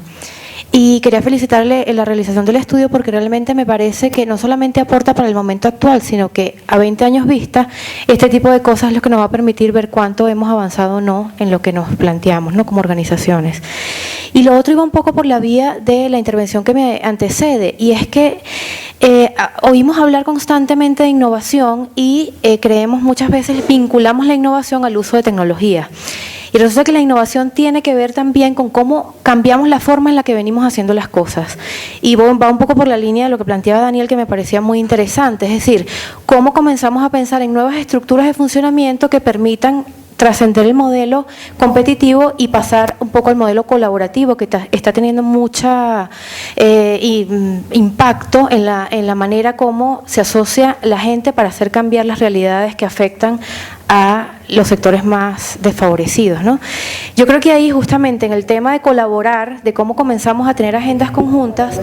Y quería felicitarle en la realización del estudio porque realmente me parece que no solamente aporta para el momento actual, sino que a 20 años vista, este tipo de cosas es lo que nos va a permitir ver cuánto hemos avanzado o no en lo que nos planteamos, ¿no?, como organizaciones. Y lo otro iba un poco por la vía de la intervención que me antecede, y es que oímos hablar constantemente de innovación y creemos muchas veces, vinculamos la innovación al uso de tecnología. Y resulta que la innovación tiene que ver también con cómo cambiamos la forma en la que venimos haciendo las cosas. Y va un poco por la línea de lo que planteaba Daniel, que me parecía muy interesante, es decir, cómo comenzamos a pensar en nuevas estructuras de funcionamiento que permitan trascender el modelo competitivo y pasar un poco al modelo colaborativo, que está teniendo mucha impacto en la manera como se asocia la gente para hacer cambiar las realidades que afectan a los sectores más desfavorecidos, ¿no? Yo creo que ahí justamente en el tema de colaborar, de cómo comenzamos a tener agendas conjuntas,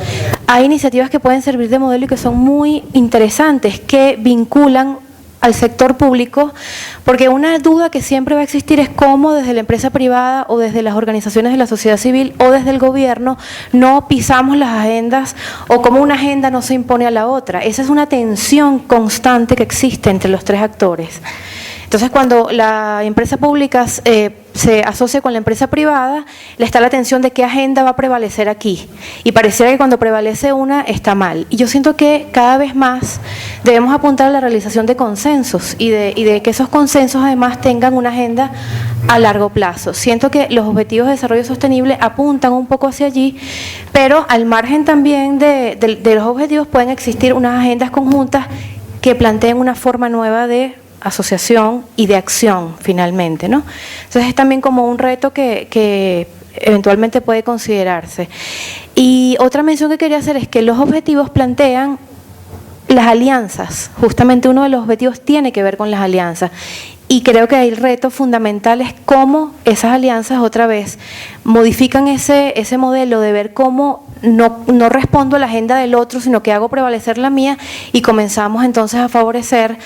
hay iniciativas que pueden servir de modelo y que son muy interesantes, que vinculan al sector público, porque una duda que siempre va a existir es cómo desde la empresa privada o desde las organizaciones de la sociedad civil o desde el gobierno no pisamos las agendas, o cómo una agenda no se impone a la otra. Esa es una tensión constante que existe entre los tres actores. Entonces, cuando la empresa pública se asocia con la empresa privada, le está la tensión de qué agenda va a prevalecer aquí. Y pareciera que cuando prevalece una, está mal. Y yo siento que cada vez más debemos apuntar a la realización de consensos y de que esos consensos además tengan una agenda a largo plazo. Siento que los objetivos de desarrollo sostenible apuntan un poco hacia allí, pero al margen también de los objetivos pueden existir unas agendas conjuntas que planteen una forma nueva de asociación y de acción finalmente, ¿no? Entonces es también como un reto que eventualmente puede considerarse. Y otra mención que quería hacer es que los objetivos plantean las alianzas. Justamente uno de los objetivos tiene que ver con las alianzas. Y creo que ahí el reto fundamental es cómo esas alianzas otra vez modifican ese modelo de ver cómo no respondo a la agenda del otro, sino que hago prevalecer la mía, y comenzamos entonces a favorecer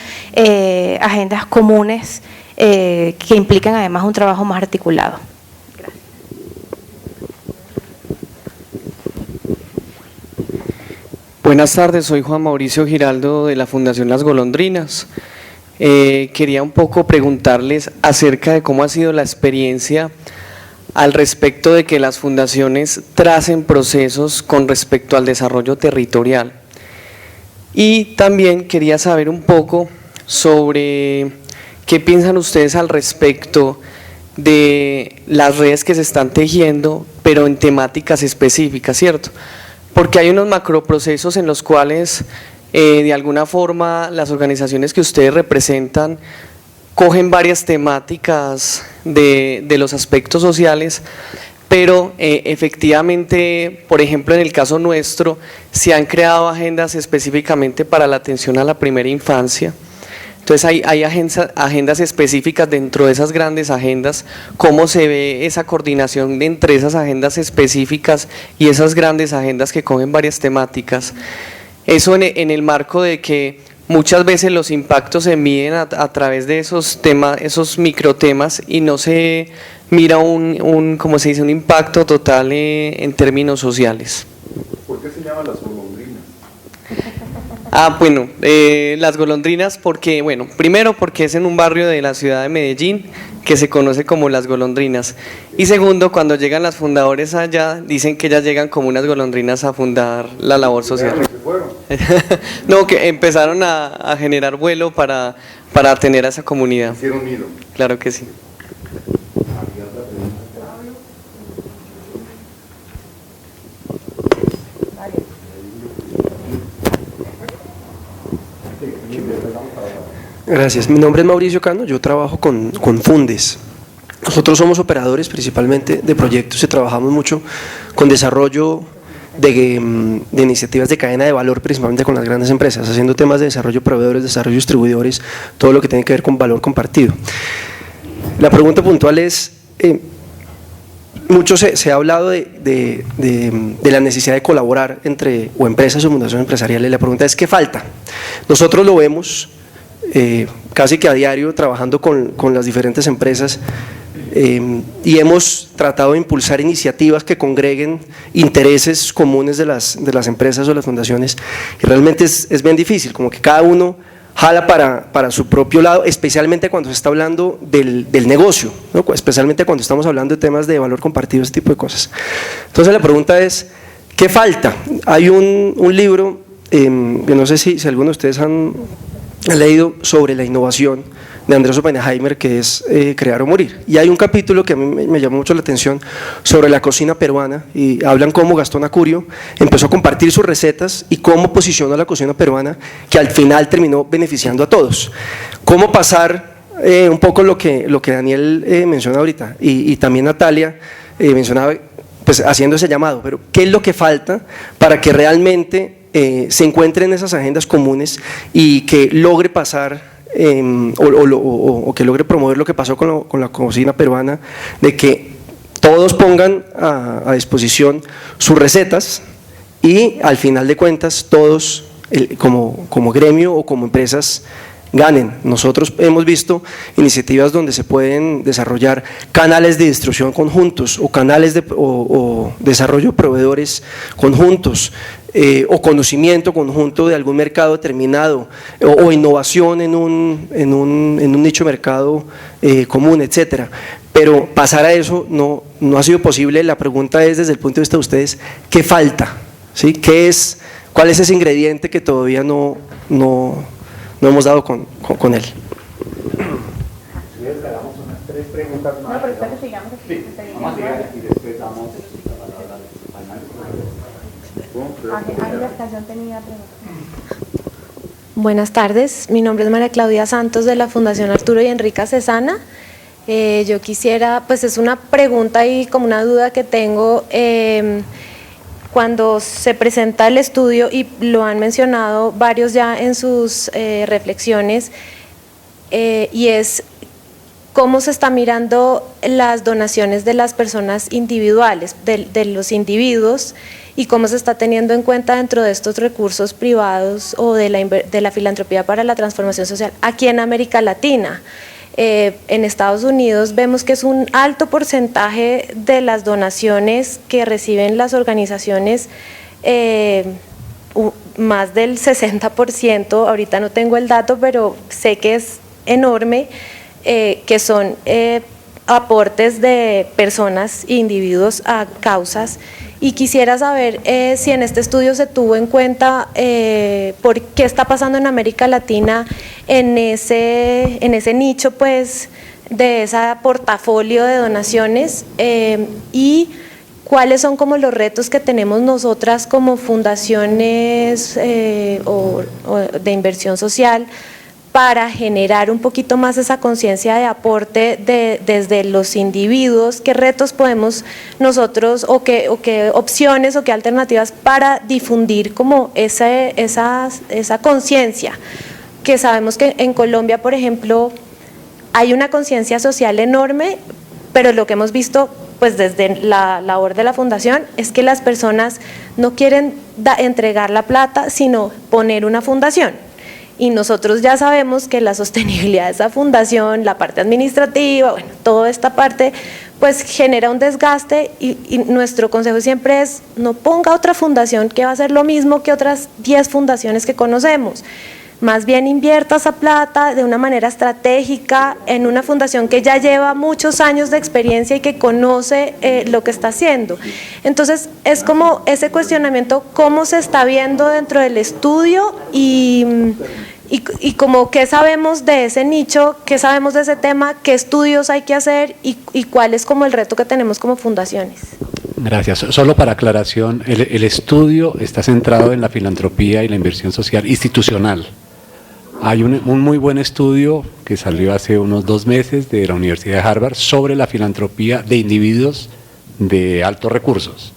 agendas comunes que implican además un trabajo más articulado. Buenas tardes, soy Juan Mauricio Giraldo de la Fundación Las Golondrinas. Quería un poco preguntarles acerca de cómo ha sido la experiencia al respecto de que las fundaciones tracen procesos con respecto al desarrollo territorial. Y también quería saber un poco sobre qué piensan ustedes al respecto de las redes que se están tejiendo, pero en temáticas específicas, ¿cierto? Porque hay unos macroprocesos en los cuales de alguna forma las organizaciones que ustedes representan cogen varias temáticas de los aspectos sociales, pero efectivamente, por ejemplo, en el caso nuestro, se han creado agendas específicamente para la atención a la primera infancia. Entonces hay agendas específicas dentro de esas grandes agendas. ¿Cómo se ve esa coordinación entre esas agendas específicas y esas grandes agendas que cogen varias temáticas? Eso en el marco de que muchas veces los impactos se miden a través de esos temas, esos microtemas, y no se mira ¿cómo se dice?, un impacto total en términos sociales. ¿Por qué se llaman las golondrinas? Bueno, Las Golondrinas porque, bueno, primero porque es en un barrio de la ciudad de Medellín que se conoce como Las Golondrinas, y segundo, cuando llegan las fundadoras allá, dicen que ellas llegan como unas golondrinas a fundar la labor social. No, que empezaron a generar vuelo para tener a esa comunidad. Hicieron nido. Claro que sí. Gracias. Mi nombre es Mauricio Cano, yo trabajo con Fundes. Nosotros somos operadores principalmente de proyectos y trabajamos mucho con desarrollo de iniciativas de cadena de valor, principalmente con las grandes empresas, haciendo temas de desarrollo proveedores, desarrollo distribuidores, todo lo que tiene que ver con valor compartido. La pregunta puntual es, mucho se ha hablado de la necesidad de colaborar entre empresas o fundaciones empresariales. La pregunta es, ¿qué falta? Nosotros lo vemos casi que a diario trabajando con las diferentes empresas, y hemos tratado de impulsar iniciativas que congreguen intereses comunes de las empresas o las fundaciones, y realmente es bien difícil, como que cada uno jala para su propio lado, especialmente cuando se está hablando del negocio, ¿no? Especialmente cuando estamos hablando de temas de valor compartido, ese tipo de cosas. Entonces la pregunta es, ¿qué falta? Hay un libro, que no sé si alguno de ustedes han leído, sobre la innovación, de Andrés Oppenheimer, que es Crear o Morir, y hay un capítulo que a mí me llamó mucho la atención sobre la cocina peruana, y hablan cómo Gastón Acurio empezó a compartir sus recetas y cómo posicionó a la cocina peruana, que al final terminó beneficiando a todos. Cómo pasar un poco lo que Daniel menciona ahorita, y también Natalia mencionaba, pues haciendo ese llamado, pero ¿qué es lo que falta para que realmente se encuentren esas agendas comunes y que logre pasar o que logre promover lo que pasó con la cocina peruana, de que todos pongan a disposición sus recetas y al final de cuentas todos como gremio o como empresas ganen? Nosotros hemos visto iniciativas donde se pueden desarrollar canales de distribución conjuntos o canales o desarrollo de proveedores conjuntos, o conocimiento conjunto de algún mercado determinado, o innovación en un nicho de mercado común, etcétera. Pero pasar a eso no ha sido posible. La pregunta es, desde el punto de vista de ustedes, ¿qué falta? ¿Sí? ¿Cuál es ese ingrediente que todavía no hemos dado con él? Hagamos unas 3 preguntas más. No, pero espera que sigamos. Sí, vamos a llegar y después damos la palabra al Buenas tardes, mi nombre es María Claudia Santos de la Fundación Arturo y Enrica Cesana. Yo quisiera, pues es una pregunta y como una duda que tengo, cuando se presenta el estudio, y lo han mencionado varios ya en sus reflexiones, y es cómo se está mirando las donaciones de las personas individuales, de los individuos, y cómo se está teniendo en cuenta dentro de estos recursos privados o de la filantropía para la transformación social aquí en América Latina. En Estados Unidos vemos que es un alto porcentaje de las donaciones que reciben las organizaciones, más del 60%, ahorita no tengo el dato, pero sé que es enorme, que son aportes de personas e individuos a causas. Y quisiera saber si en este estudio se tuvo en cuenta por qué está pasando en América Latina en ese nicho, pues, de ese portafolio de donaciones, y cuáles son como los retos que tenemos nosotras como fundaciones o de inversión social para generar un poquito más esa conciencia de aporte desde los individuos. ¿Qué retos podemos nosotros o qué opciones o qué alternativas para difundir como esa conciencia? Que sabemos que en Colombia, por ejemplo, hay una conciencia social enorme, pero lo que hemos visto pues desde la labor de la fundación es que las personas no quieren entregar la plata, sino poner una fundación. Y nosotros ya sabemos que la sostenibilidad de esa fundación, la parte administrativa, bueno, toda esta parte, pues genera un desgaste y nuestro consejo siempre es no ponga otra fundación que va a hacer lo mismo que otras 10 fundaciones que conocemos. Más bien invierta esa plata de una manera estratégica en una fundación que ya lleva muchos años de experiencia y que conoce lo que está haciendo. Entonces es como ese cuestionamiento, cómo se está viendo dentro del estudio y como qué sabemos de ese nicho, qué sabemos de ese tema, qué estudios hay que hacer y cuál es como el reto que tenemos como fundaciones. Gracias. Solo para aclaración, el estudio está centrado en la filantropía y la inversión social institucional. Hay un muy buen estudio que salió hace unos 2 meses de la Universidad de Harvard sobre la filantropía de individuos de altos recursos.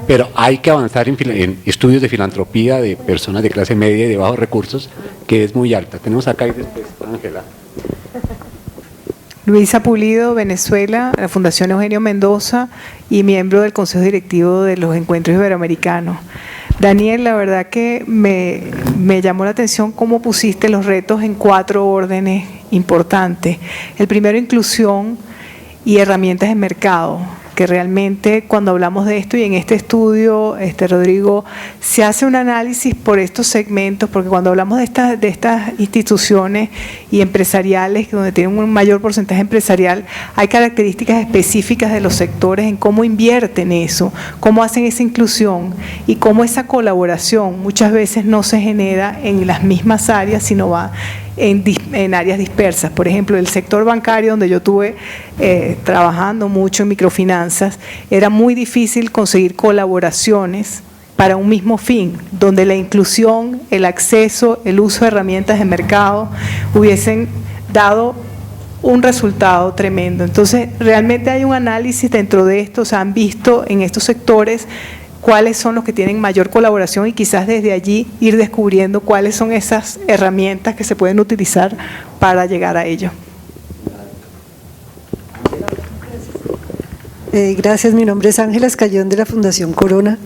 Pero hay que avanzar en estudios de filantropía de personas de clase media y de bajos recursos, que es muy alta. Tenemos acá y después Ángela. Luisa Pulido, Venezuela, la Fundación Eugenio Mendoza y miembro del Consejo Directivo de los Encuentros Iberoamericanos. Daniel, la verdad que me llamó la atención cómo pusiste los retos en 4 órdenes importantes. El primero, inclusión y herramientas de mercado, que realmente cuando hablamos de esto y en este estudio, Rodrigo, se hace un análisis por estos segmentos, porque cuando hablamos de estas instituciones y empresariales, donde tienen un mayor porcentaje empresarial, hay características específicas de los sectores en cómo invierten eso, cómo hacen esa inclusión y cómo esa colaboración muchas veces no se genera en las mismas áreas, sino va en áreas dispersas. Por ejemplo, el sector bancario, donde yo estuve trabajando mucho en microfinanzas, era muy difícil conseguir colaboraciones para un mismo fin, donde la inclusión, el acceso, el uso de herramientas de mercado hubiesen dado un resultado tremendo. Entonces, realmente hay un análisis dentro de esto, se han visto en estos sectores cuáles son los que tienen mayor colaboración y quizás desde allí ir descubriendo cuáles son esas herramientas que se pueden utilizar para llegar a ello. Gracias, mi nombre es Ángela Escayón de la Fundación Corona.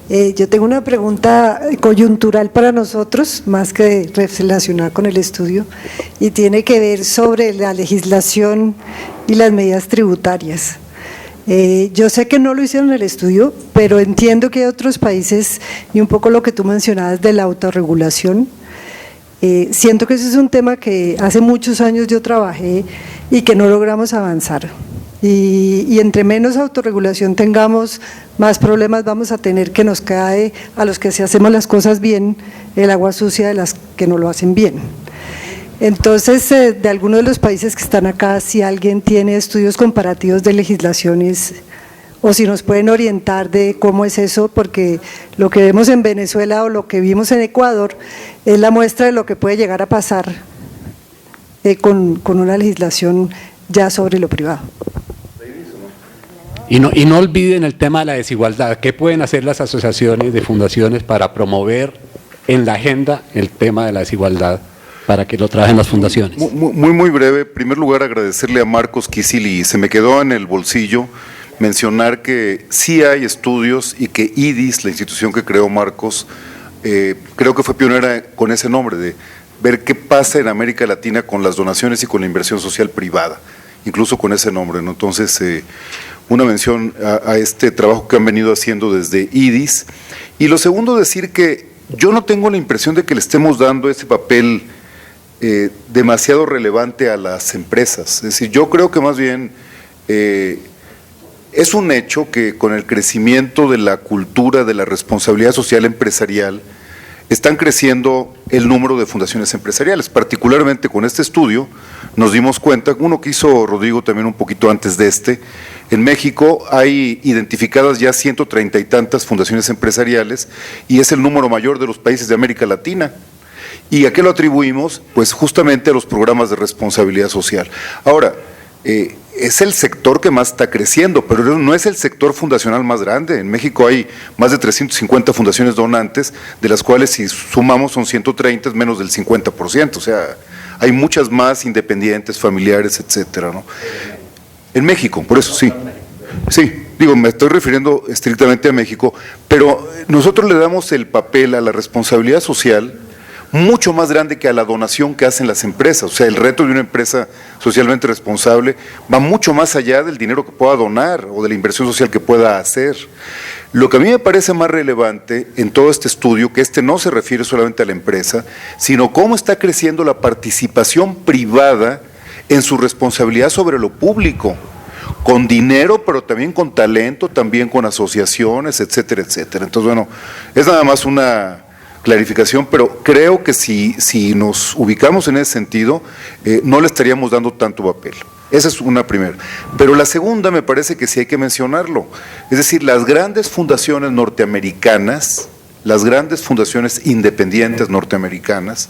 Yo tengo una pregunta coyuntural para nosotros, más que relacionada con el estudio, y tiene que ver sobre la legislación y las medidas tributarias. Yo sé que no lo hicieron en el estudio, pero entiendo que hay otros países, y un poco lo que tú mencionabas de la autorregulación, siento que ese es un tema que hace muchos años yo trabajé y que no logramos avanzar. Y entre menos autorregulación tengamos, más problemas vamos a tener, que nos cae a los que si hacemos las cosas bien el agua sucia de las que no lo hacen bien. Entonces, de algunos de los países que están acá, si alguien tiene estudios comparativos de legislaciones o si nos pueden orientar de cómo es eso, porque lo que vemos en Venezuela o lo que vimos en Ecuador es la muestra de lo que puede llegar a pasar con una legislación ya sobre lo privado. Y no olviden el tema de la desigualdad. ¿Qué pueden hacer las asociaciones de fundaciones para promover en la agenda el tema de la desigualdad? para que lo trabajen las fundaciones. Muy breve. En primer lugar, agradecerle a Marcos Kisil, y se me quedó en el bolsillo mencionar que sí hay estudios y que IDIS, la institución que creó Marcos, creo que fue pionera con ese nombre, de ver qué pasa en América Latina con las donaciones y con la inversión social privada, incluso con ese nombre, ¿no? Entonces, una mención a este trabajo que han venido haciendo desde IDIS. Y lo segundo, decir que yo no tengo la impresión de que le estemos dando ese papel demasiado relevante a las empresas. Es decir, yo creo que más bien es un hecho que con el crecimiento de la cultura de la responsabilidad social empresarial, están creciendo el número de fundaciones empresariales. Particularmente con este estudio nos dimos cuenta, uno que hizo Rodrigo también un poquito antes de este, en México hay identificadas ya 130 y tantas fundaciones empresariales y es el número mayor de los países de América Latina. ¿Y a qué lo atribuimos? Pues justamente a los programas de responsabilidad social. Ahora, es el sector que más está creciendo, pero no es el sector fundacional más grande. En México hay más de 350 fundaciones donantes, de las cuales si sumamos son 130, es menos del 50%, o sea, hay muchas más independientes, familiares, etcétera, ¿no? En México, por eso sí. Sí, digo, me estoy refiriendo estrictamente a México, pero nosotros le damos el papel a la responsabilidad social mucho más grande que a la donación que hacen las empresas. O sea, el reto de una empresa socialmente responsable va mucho más allá del dinero que pueda donar o de la inversión social que pueda hacer. Lo que a mí me parece más relevante en todo este estudio, que no se refiere solamente a la empresa, sino cómo está creciendo la participación privada en su responsabilidad sobre lo público, con dinero, pero también con talento, también con asociaciones, etcétera, etcétera. Entonces, bueno, es nada más una clarificación, pero creo que si nos ubicamos en ese sentido, no le estaríamos dando tanto papel. Esa es una primera. Pero la segunda me parece que sí hay que mencionarlo. Es decir, las grandes fundaciones norteamericanas, las grandes fundaciones independientes norteamericanas,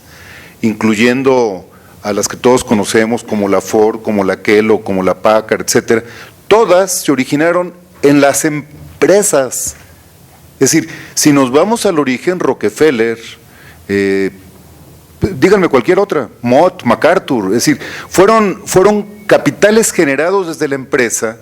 incluyendo a las que todos conocemos como la Ford, como la Kellogg, como la Packard, etcétera, todas se originaron en las empresas. Es decir, si nos vamos al origen, Rockefeller, díganme cualquier otra, Mott, MacArthur, es decir, fueron capitales generados desde la empresa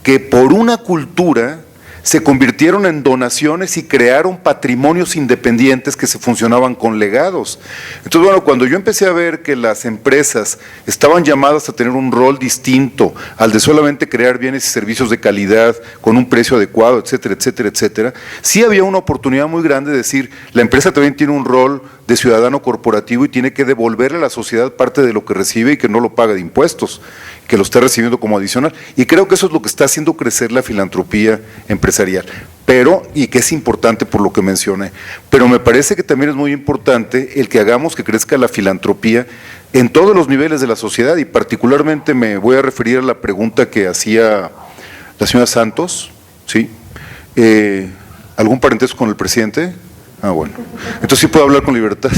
que por una cultura se convirtieron en donaciones y crearon patrimonios independientes que se funcionaban con legados. Entonces, bueno, cuando yo empecé a ver que las empresas estaban llamadas a tener un rol distinto al de solamente crear bienes y servicios de calidad con un precio adecuado, etcétera, etcétera, etcétera, sí había una oportunidad muy grande de decir, la empresa también tiene un rol de ciudadano corporativo y tiene que devolverle a la sociedad parte de lo que recibe y que no lo paga de impuestos, que lo está recibiendo como adicional. Y creo que eso es lo que está haciendo crecer la filantropía empresarial, pero, y que es importante por lo que mencioné, pero me parece que también es muy importante el que hagamos que crezca la filantropía en todos los niveles de la sociedad, y particularmente me voy a referir a la pregunta que hacía la señora Santos, ¿sí? ¿Algún parentesco con el presidente? Ah, bueno. Entonces sí puedo hablar con libertad.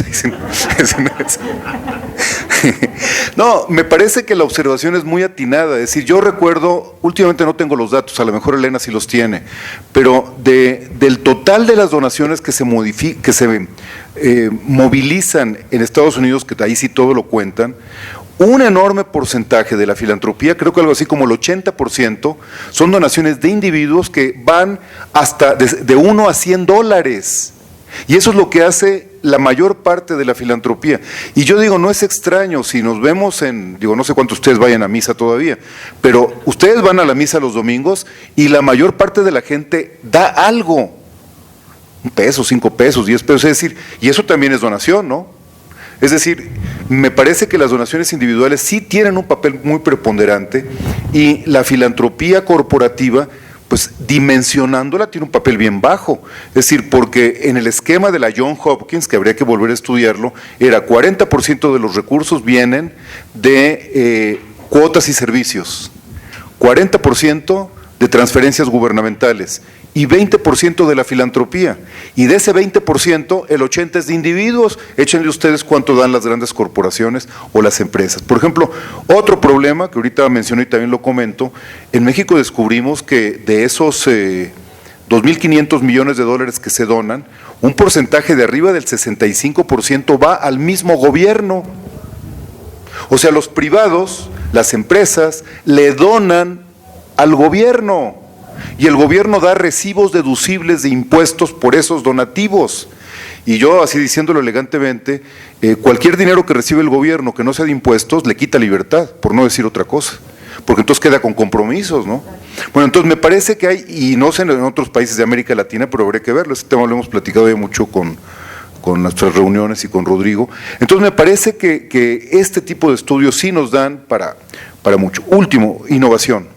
No, me parece que la observación es muy atinada. Es decir, yo recuerdo, últimamente no tengo los datos, a lo mejor Elena sí los tiene, pero del total de las donaciones que se movilizan en Estados Unidos, que ahí sí todo lo cuentan, un enorme porcentaje de la filantropía, creo que algo así como el 80%, son donaciones de individuos que van hasta de $1 a $100. Y eso es lo que hace la mayor parte de la filantropía. Y yo digo, no es extraño, si nos vemos no sé cuántos ustedes vayan a misa todavía, pero ustedes van a la misa los domingos y la mayor parte de la gente da algo, $1, $5, $10, es decir, y eso también es donación, ¿no? Es decir, me parece que las donaciones individuales sí tienen un papel muy preponderante y la filantropía corporativa, pues dimensionándola, tiene un papel bien bajo. Es decir, porque en el esquema de la Johns Hopkins, que habría que volver a estudiarlo, era 40% de los recursos vienen de cuotas y servicios, 40% de transferencias gubernamentales y 20% de la filantropía. Y de ese 20%, el 80% es de individuos. Échenle ustedes cuánto dan las grandes corporaciones o las empresas. Por ejemplo, otro problema que ahorita mencioné y también lo comento, en México descubrimos que de esos 2.500 millones de dólares que se donan, un porcentaje de arriba del 65% va al mismo gobierno. O sea, los privados, las empresas, le donan al gobierno y el gobierno da recibos deducibles de impuestos por esos donativos. Y yo, así diciéndolo elegantemente, cualquier dinero que recibe el gobierno que no sea de impuestos le quita libertad, por no decir otra cosa, porque entonces queda con compromisos, ¿no? Bueno, entonces me parece que hay, y no sé en otros países de América Latina, pero habría que verlo, este tema lo hemos platicado ya mucho con nuestras reuniones y con Rodrigo. Entonces me parece que este tipo de estudios sí nos dan para mucho. Último, innovación.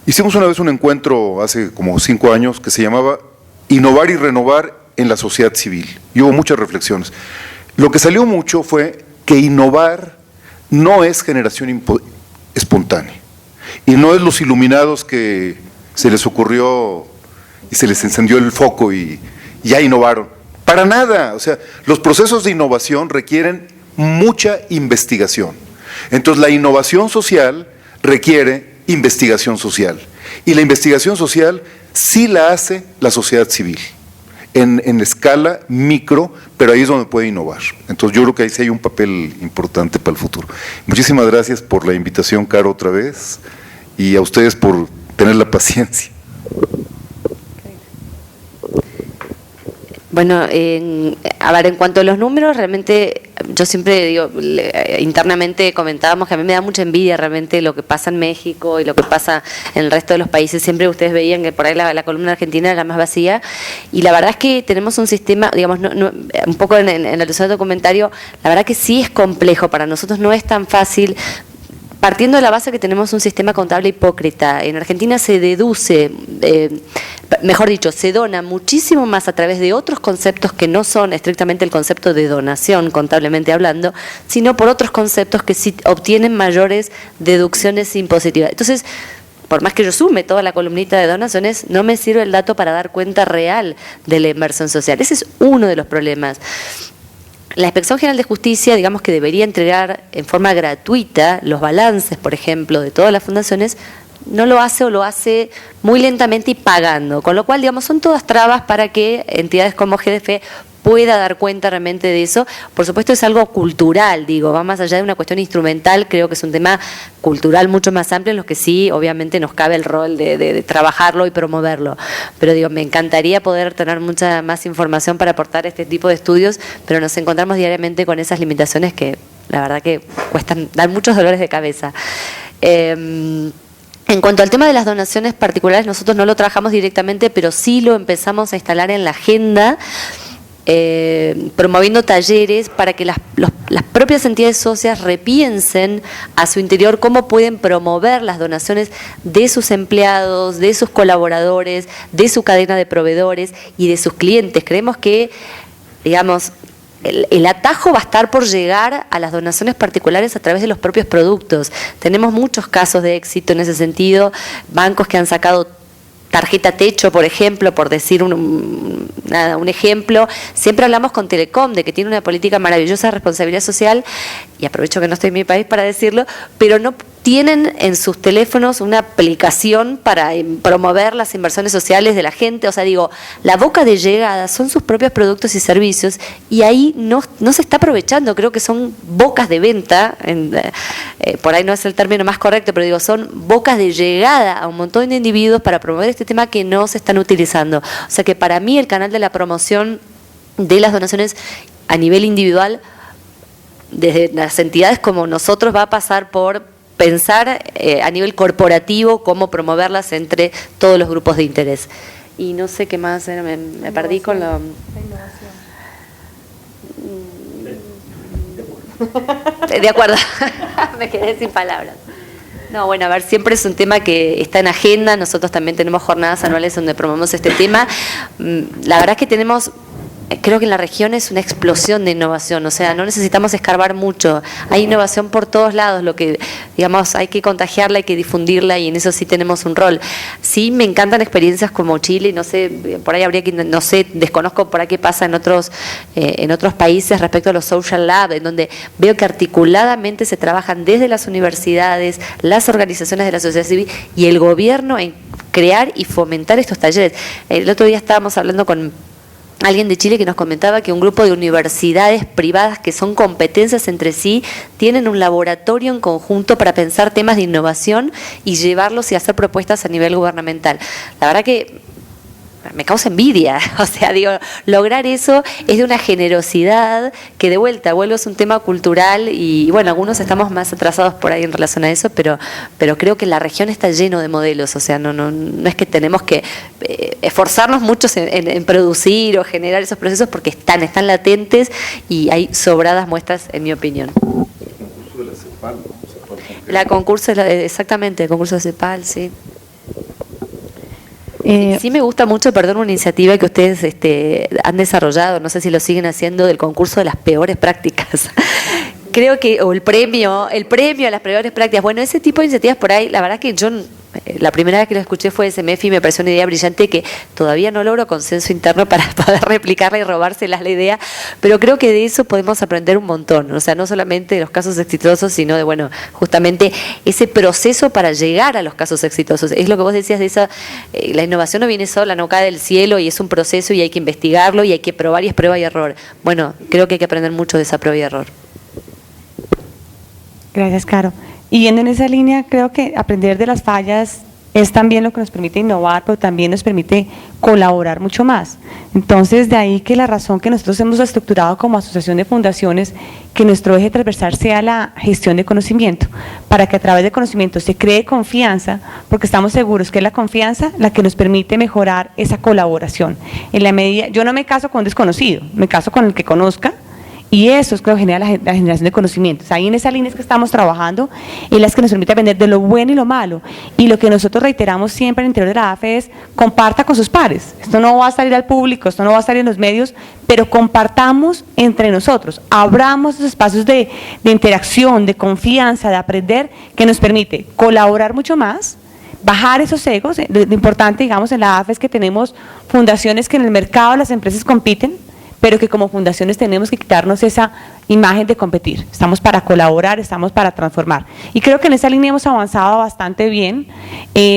Hicimos una vez un encuentro hace como 5 años que se llamaba Innovar y Renovar en la Sociedad Civil, y hubo muchas reflexiones. Lo que salió mucho fue que innovar no es generación espontánea, y no es los iluminados que se les ocurrió y se les encendió el foco y ya innovaron. Para nada. O sea, los procesos de innovación requieren mucha investigación. Entonces, la innovación social requiere investigación social. Y la investigación social sí la hace la sociedad civil, en escala micro, pero ahí es donde puede innovar. Entonces, yo creo que ahí sí hay un papel importante para el futuro. Muchísimas gracias por la invitación, Caro, otra vez, y a ustedes por tener la paciencia. Bueno, a ver, en cuanto a los números, realmente yo siempre digo, internamente comentábamos que a mí me da mucha envidia realmente lo que pasa en México y lo que pasa en el resto de los países. Siempre ustedes veían que por ahí la columna argentina era la más vacía, y la verdad es que tenemos un sistema, digamos, un poco en el alusión del documentario, la verdad que sí es complejo, para nosotros no es tan fácil. Partiendo de la base que tenemos un sistema contable hipócrita, en Argentina se deduce, mejor dicho, se dona muchísimo más a través de otros conceptos que no son estrictamente el concepto de donación, contablemente hablando, sino por otros conceptos que sí obtienen mayores deducciones impositivas. Entonces, por más que yo sume toda la columnita de donaciones, no me sirve el dato para dar cuenta real de la inversión social. Ese es uno de los problemas. La Inspección General de Justicia, digamos que debería entregar en forma gratuita los balances, por ejemplo, de todas las fundaciones, no lo hace o lo hace muy lentamente y pagando, con lo cual, digamos, son todas trabas para que entidades como GDF pueda dar cuenta realmente de eso. Por supuesto es algo cultural, digo, va más allá de una cuestión instrumental, creo que es un tema cultural mucho más amplio en los que sí, obviamente nos cabe el rol de trabajarlo y promoverlo. Pero digo, me encantaría poder tener mucha más información para aportar este tipo de estudios, pero nos encontramos diariamente con esas limitaciones que la verdad que cuestan, dan muchos dolores de cabeza. En cuanto al tema de las donaciones particulares, nosotros no lo trabajamos directamente, pero sí lo empezamos a instalar en la agenda, promoviendo talleres para que las propias entidades socias repiensen a su interior cómo pueden promover las donaciones de sus empleados, de sus colaboradores, de su cadena de proveedores y de sus clientes. Creemos que, digamos, el atajo va a estar por llegar a las donaciones particulares a través de los propios productos. Tenemos muchos casos de éxito en ese sentido, bancos que han sacado tarjeta techo, por ejemplo, por decir un ejemplo. Siempre hablamos con Telecom de que tiene una política maravillosa de responsabilidad social, y aprovecho que no estoy en mi país para decirlo, pero no tienen en sus teléfonos una aplicación para promover las inversiones sociales de la gente. O sea, digo, la boca de llegada son sus propios productos y servicios, y ahí no se está aprovechando. Creo que son bocas de venta, por ahí no es el término más correcto, pero digo, son bocas de llegada a un montón de individuos para promover este tema que no se están utilizando. O sea que para mí el canal de la promoción de las donaciones a nivel individual, desde las entidades como nosotros, va a pasar por pensar a nivel corporativo cómo promoverlas entre todos los grupos de interés. Y no sé qué más, me perdí con la de acuerdo, me quedé sin palabras. No, bueno, a ver, siempre es un tema que está en agenda. Nosotros también tenemos jornadas anuales donde promovemos este tema. La verdad es que tenemos, creo que en la región es una explosión de innovación, o sea, no necesitamos escarbar mucho, hay innovación por todos lados, lo que, digamos, hay que contagiarla, hay que difundirla, y en eso sí tenemos un rol. Sí, me encantan experiencias como Chile, no sé, por ahí habría que, no sé, desconozco por ahí qué pasa en otros países respecto a los social lab, en donde veo que articuladamente se trabajan desde las universidades, las organizaciones de la sociedad civil y el gobierno en crear y fomentar estos talleres. El otro día estábamos hablando con alguien de Chile que nos comentaba que un grupo de universidades privadas que son competencias entre sí tienen un laboratorio en conjunto para pensar temas de innovación y llevarlos y hacer propuestas a nivel gubernamental. La verdad que me causa envidia, o sea, digo, lograr eso es de una generosidad que de vuelta vuelve a un tema cultural y bueno, algunos estamos más atrasados por ahí en relación a eso, pero creo que la región está lleno de modelos, o sea, no es que tenemos que esforzarnos mucho en producir o generar esos procesos porque están latentes y hay sobradas muestras, en mi opinión. Exactamente, el concurso de CEPAL, sí. Sí me gusta mucho, perdón, una iniciativa que ustedes han desarrollado, no sé si lo siguen haciendo, del concurso de las peores prácticas. Creo que, o el premio a las peores prácticas. Bueno, ese tipo de iniciativas por ahí, la verdad que yo, la primera vez que lo escuché fue de SMF y me pareció una idea brillante que todavía no logro consenso interno para poder replicarla y robárselas la idea, pero creo que de eso podemos aprender un montón, o sea, no solamente de los casos exitosos, sino de, bueno, justamente ese proceso para llegar a los casos exitosos. Es lo que vos decías de esa, la innovación no viene sola, no cae del cielo y es un proceso y hay que investigarlo y hay que probar y es prueba y error. Bueno, creo que hay que aprender mucho de esa prueba y error. Gracias, Caro. Y yendo en esa línea, creo que aprender de las fallas es también lo que nos permite innovar, pero también nos permite colaborar mucho más. Entonces, de ahí que la razón que nosotros hemos estructurado como asociación de fundaciones, que nuestro eje transversal sea la gestión de conocimiento, para que a través de conocimiento se cree confianza, porque estamos seguros que es la confianza la que nos permite mejorar esa colaboración. En la medida, yo no me caso con un desconocido, me caso con el que conozca, y eso es lo que genera la generación de conocimientos. Ahí en esa línea es que estamos trabajando, y las que nos permite aprender de lo bueno y lo malo. Y lo que nosotros reiteramos siempre en el interior de la AFE es comparta con sus pares. Esto no va a salir al público, esto no va a salir en los medios, pero compartamos entre nosotros, abramos esos espacios de interacción, de confianza, de aprender, que nos permite colaborar mucho más, bajar esos egos. Lo importante, digamos, en la AFE es que tenemos fundaciones que en el mercado las empresas compiten, pero que como fundaciones tenemos que quitarnos esa imagen de competir. Estamos para colaborar, estamos para transformar. Y creo que en esa línea hemos avanzado bastante bien,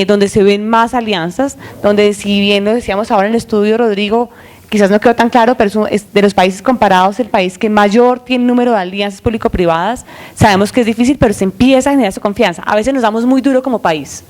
donde se ven más alianzas, donde si bien lo decíamos ahora en el estudio, Rodrigo, quizás no quedó tan claro, pero es de los países comparados el país que mayor tiene número de alianzas público-privadas. Sabemos que es difícil, pero se empieza a generar esa confianza. A veces nos damos muy duro como país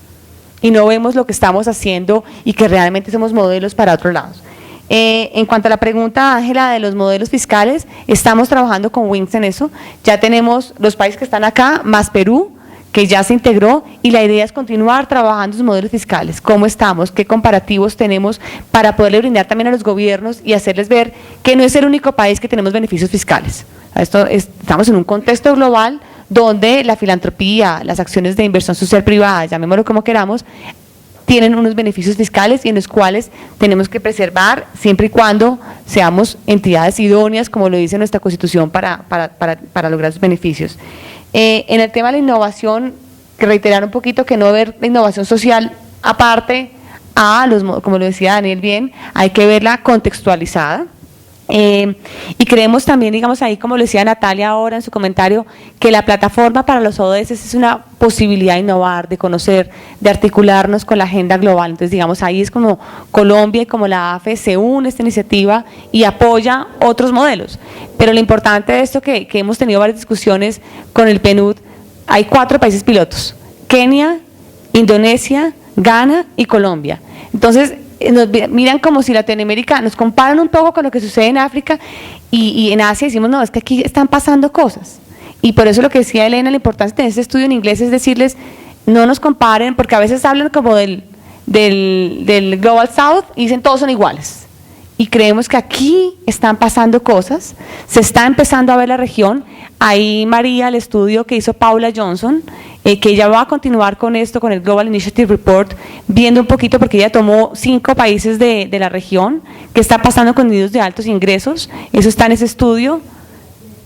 y no vemos lo que estamos haciendo y que realmente somos modelos para otros lados. En cuanto a la pregunta, Ángela, de los modelos fiscales, estamos trabajando con WINCS en eso. Ya tenemos los países que están acá, más Perú, que ya se integró, y la idea es continuar trabajando sus modelos fiscales, cómo estamos, qué comparativos tenemos para poderle brindar también a los gobiernos y hacerles ver que no es el único país que tenemos beneficios fiscales. Estamos en un contexto global donde la filantropía, las acciones de inversión social privada, llamémoslo como queramos, tienen unos beneficios fiscales y en los cuales tenemos que preservar siempre y cuando seamos entidades idóneas, como lo dice nuestra Constitución, para lograr sus beneficios. En el tema de la innovación, que reiterar un poquito que no ver la innovación social aparte como lo decía Daniel bien, hay que verla contextualizada. Y creemos también, digamos ahí, como lo decía Natalia ahora en su comentario, que la plataforma para los ODS es una posibilidad de innovar, de conocer, de articularnos con la agenda global. Entonces, digamos, ahí es como Colombia y como la AFE se une a esta iniciativa y apoya otros modelos. Pero lo importante de esto que hemos tenido varias discusiones con el PNUD, hay 4 países pilotos: Kenia, Indonesia, Ghana y Colombia. Entonces, nos miran como si Latinoamérica, nos comparan un poco con lo que sucede en África y en Asia, decimos, no, es que aquí están pasando cosas. Y por eso lo que decía Elena, la importancia de tener este estudio en inglés es decirles, no nos comparen, porque a veces hablan como del Global South y dicen todos son iguales. Y creemos que aquí están pasando cosas, se está empezando a ver la región. Ahí María, el estudio que hizo Paula Johnson, que ella va a continuar con esto, con el Global Initiative Report, viendo un poquito, porque ella tomó 5 países de la región, qué está pasando con individuos de altos ingresos, eso está en ese estudio.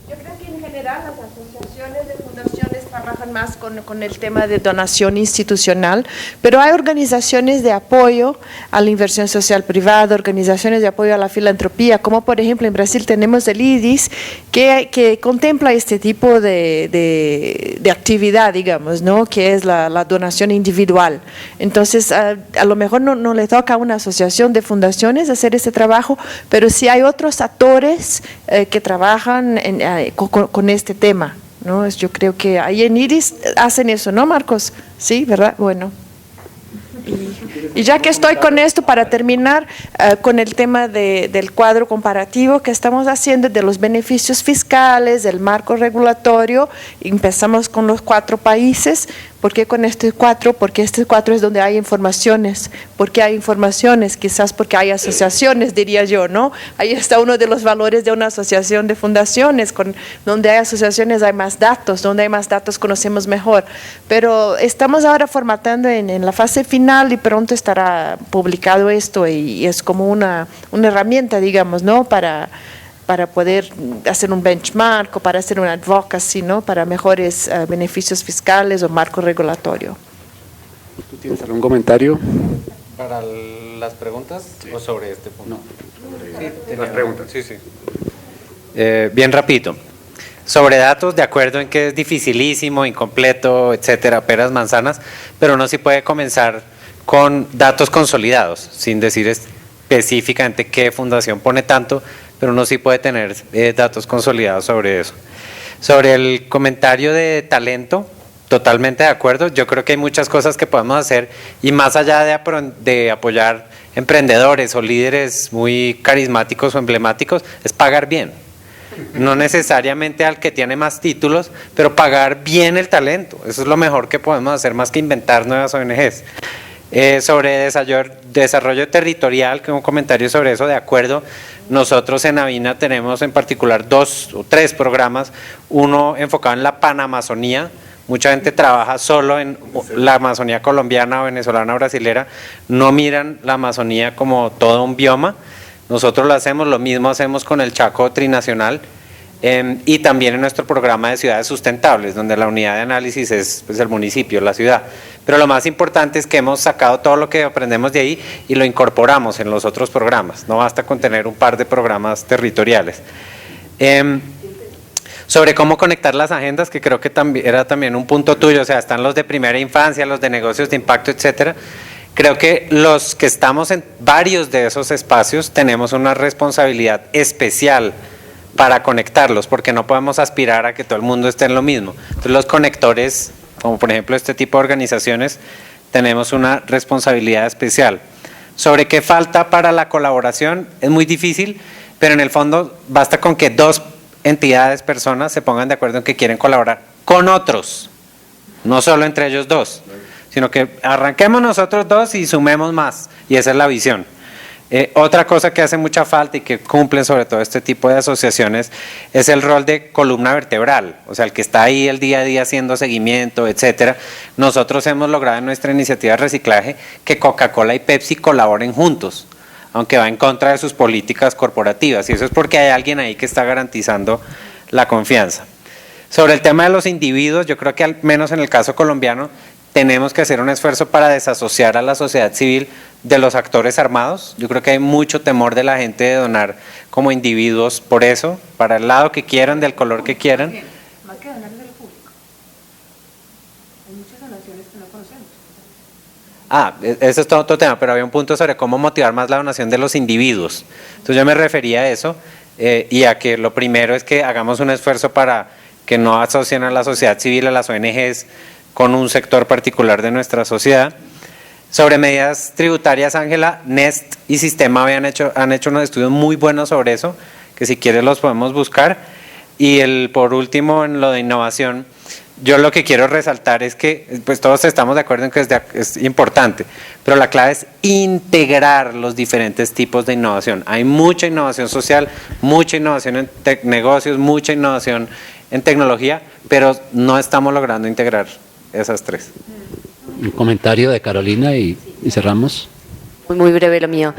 Yo creo que en general las asociaciones de fundaciones trabajan trabajan más con el tema de donación institucional, pero hay organizaciones de apoyo a la inversión social privada, organizaciones de apoyo a la filantropía, como por ejemplo en Brasil tenemos el IDIS, que contempla este tipo de actividad, digamos, ¿no? Que es la donación individual. Entonces, a lo mejor no le toca a una asociación de fundaciones hacer ese trabajo, pero sí hay otros actores que trabajan con este tema, ¿no? Yo creo que ahí en IRIS hacen eso, ¿no, Marcos? Sí, ¿verdad? Bueno. Y ya que estoy con esto, para terminar con el tema del cuadro comparativo que estamos haciendo de los beneficios fiscales, del marco regulatorio, empezamos con los 4 países. ¿Por qué con este 4? Porque este 4 es donde hay informaciones. ¿Por qué hay informaciones? Quizás porque hay asociaciones, diría yo, ¿no? Ahí está uno de los valores de una asociación de fundaciones. Donde hay asociaciones hay más datos, donde hay más datos conocemos mejor. Pero estamos ahora formatando en la fase final y pronto estará publicado esto y es como una herramienta, digamos, ¿no? Para poder hacer un benchmark o para hacer un advocacy, ¿no? Para mejores beneficios fiscales o marco regulatorio. ¿Tú tienes algún comentario? ¿Para las preguntas o sobre este punto? No, sí, las preguntas. Sí, sí. Bien rapidito. Sobre datos, de acuerdo en que es dificilísimo, incompleto, etcétera, peras, manzanas, pero uno sí puede comenzar con datos consolidados, sin decir específicamente qué fundación pone tanto, pero uno sí puede tener datos consolidados sobre eso. Sobre el comentario de talento, totalmente de acuerdo. Yo creo que hay muchas cosas que podemos hacer y más allá de apoyar emprendedores o líderes muy carismáticos o emblemáticos, es pagar bien. No necesariamente al que tiene más títulos, pero pagar bien el talento. Eso es lo mejor que podemos hacer, más que inventar nuevas ONGs. Sobre desarrollo territorial, que un comentario sobre eso, de acuerdo. Nosotros en Avina tenemos en particular 2 o 3 programas, uno enfocado en la Panamazonía. Mucha gente trabaja solo en la Amazonía colombiana, venezolana, brasilera, no miran la Amazonía como todo un bioma. Nosotros lo mismo hacemos con el Chaco Trinacional y también en nuestro programa de ciudades sustentables, donde la unidad de análisis es pues, el municipio, la ciudad. Pero lo más importante es que hemos sacado todo lo que aprendemos de ahí y lo incorporamos en los otros programas. No basta con tener un par de programas territoriales. Sobre cómo conectar las agendas, que creo que era también un punto tuyo, o sea, están los de primera infancia, los de negocios de impacto, etcétera. Creo que los que estamos en varios de esos espacios tenemos una responsabilidad especial para conectarlos, porque no podemos aspirar a que todo el mundo esté en lo mismo. Entonces los conectores, como por ejemplo este tipo de organizaciones, tenemos una responsabilidad especial. Sobre qué falta para la colaboración, es muy difícil, pero en el fondo basta con que 2 entidades, personas, se pongan de acuerdo en que quieren colaborar con otros, no solo entre ellos 2. Sino que arranquemos nosotros 2 y sumemos más, y esa es la visión. Otra cosa que hace mucha falta y que cumplen sobre todo este tipo de asociaciones es el rol de columna vertebral, o sea, el que está ahí el día a día haciendo seguimiento, etcétera. Nosotros hemos logrado en nuestra iniciativa de reciclaje que Coca-Cola y Pepsi colaboren juntos, aunque va en contra de sus políticas corporativas, y eso es porque hay alguien ahí que está garantizando la confianza. Sobre el tema de los individuos, yo creo que al menos en el caso colombiano, tenemos que hacer un esfuerzo para desasociar a la sociedad civil de los actores armados. Yo creo que hay mucho temor de la gente de donar como individuos por eso, para el lado que quieran, del color que quieran. Más que donar de lo público. Hay muchas donaciones que no conocemos. Eso es todo otro tema, pero había un punto sobre cómo motivar más la donación de los individuos. Entonces yo me refería a eso y a que lo primero es que hagamos un esfuerzo para que no asocien a la sociedad civil, a las ONGs, con un sector particular de nuestra sociedad. Sobre medidas tributarias, Ángela, Nest y Sistema han hecho unos estudios muy buenos sobre eso, que si quieres los podemos buscar. Y por último, en lo de innovación, yo lo que quiero resaltar es que pues todos estamos de acuerdo en que es importante, pero la clave es integrar los diferentes tipos de innovación. Hay mucha innovación social, mucha innovación en negocios, mucha innovación en tecnología, pero no estamos logrando integrar esas 3. Un comentario de Carolina y cerramos. Muy breve lo mío.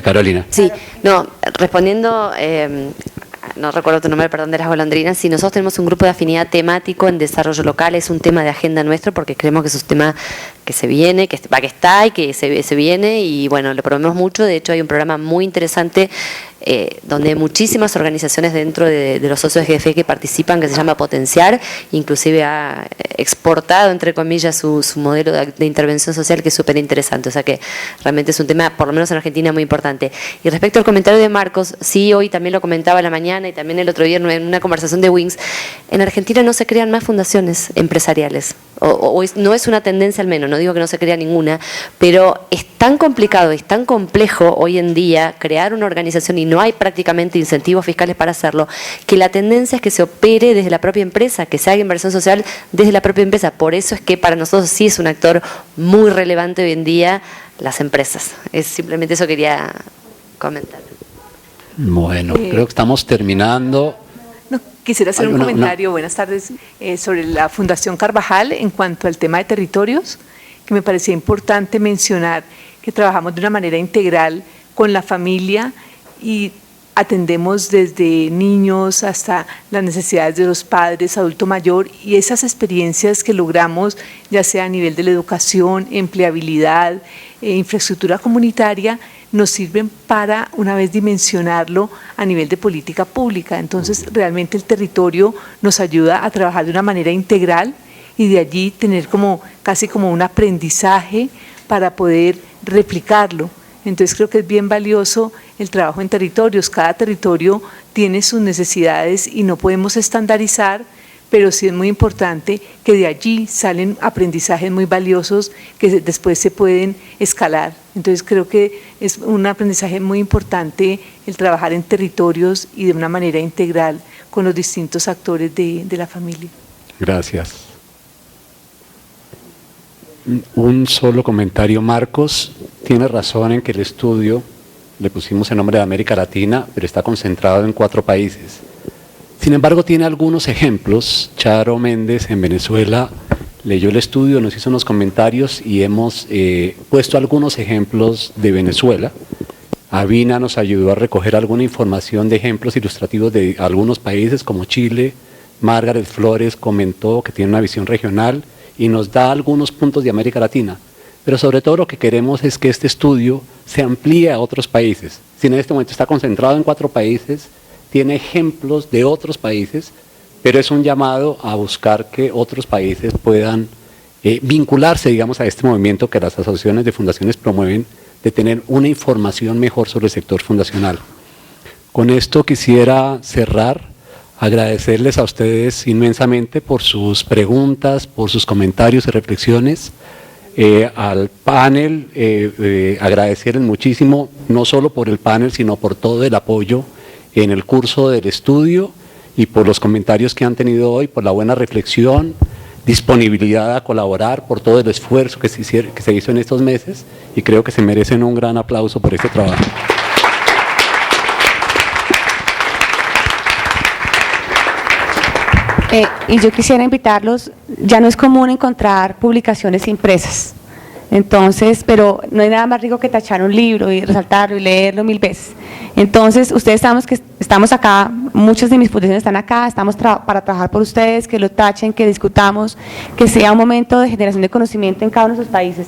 Carolina. Sí, no, respondiendo no recuerdo tu nombre, perdón, de las golondrinas, sí, nosotros tenemos un grupo de afinidad temático en desarrollo local, es un tema de agenda nuestro porque creemos que es un tema que se viene, que está y que se viene, y bueno, lo promovemos mucho. De hecho hay un programa muy interesante donde hay muchísimas organizaciones dentro de los socios de GFE que participan, que se llama Potenciar, inclusive ha exportado, entre comillas, su modelo de intervención social, que es súper interesante, o sea que realmente es un tema, por lo menos en Argentina, muy importante. Y respecto al comentario de Marcos, sí, hoy también lo comentaba a la mañana y también el otro día en una conversación de Wings, en Argentina no se crean más fundaciones empresariales, no es una tendencia al menos, no digo que no se crea ninguna, pero es tan complicado, es tan complejo hoy en día crear una organización y no hay prácticamente incentivos fiscales para hacerlo, que la tendencia es que se opere desde la propia empresa, que se haga inversión social desde la propia empresa. Por eso es que para nosotros sí es un actor muy relevante hoy en día las empresas. Es simplemente eso que quería comentar. Bueno, creo que estamos terminando. Quisiera hacer un comentario, buenas tardes, sobre la Fundación Carvajal en cuanto al tema de territorios, que me parecía importante mencionar que trabajamos de una manera integral con la familia y atendemos desde niños hasta las necesidades de los padres, adulto mayor, y esas experiencias que logramos, ya sea a nivel de la educación, empleabilidad, infraestructura comunitaria, nos sirven para una vez dimensionarlo a nivel de política pública. Entonces realmente el territorio nos ayuda a trabajar de una manera integral y de allí tener casi como un aprendizaje para poder replicarlo. Entonces creo que es bien valioso el trabajo en territorios. Cada territorio tiene sus necesidades y no podemos estandarizar, pero sí es muy importante que de allí salen aprendizajes muy valiosos que después se pueden escalar. Entonces creo que es un aprendizaje muy importante el trabajar en territorios y de una manera integral con los distintos actores de la familia. Gracias. Un solo comentario, Marcos. Tiene razón en que el estudio, le pusimos el nombre de América Latina, pero está concentrado en 4 países. Sin embargo, tiene algunos ejemplos. Charo Méndez en Venezuela leyó el estudio, nos hizo unos comentarios y hemos puesto algunos ejemplos de Venezuela. Avina nos ayudó a recoger alguna información de ejemplos ilustrativos de algunos países como Chile. Margaret Flores comentó que tiene una visión regional y nos da algunos puntos de América Latina. Pero sobre todo lo que queremos es que este estudio se amplíe a otros países. Si en este momento está concentrado en 4 países, tiene ejemplos de otros países, pero es un llamado a buscar que otros países puedan vincularse, digamos, a este movimiento que las asociaciones de fundaciones promueven, de tener una información mejor sobre el sector fundacional. Con esto quisiera cerrar, agradecerles a ustedes inmensamente por sus preguntas, por sus comentarios y reflexiones. Al panel, agradecerles muchísimo, no solo por el panel, sino por todo el apoyo en el curso del estudio y por los comentarios que han tenido hoy, por la buena reflexión, disponibilidad a colaborar, por todo el esfuerzo que se hizo en estos meses, y creo que se merecen un gran aplauso por este trabajo. Y yo quisiera invitarlos, ya no es común encontrar publicaciones impresas, entonces, pero no hay nada más rico que tachar un libro y resaltarlo y leerlo 1000 veces. Entonces, ustedes sabemos que estamos acá, muchas de mis fundaciones están acá, estamos para trabajar por ustedes, que lo tachen, que discutamos, que sea un momento de generación de conocimiento en cada uno de sus países.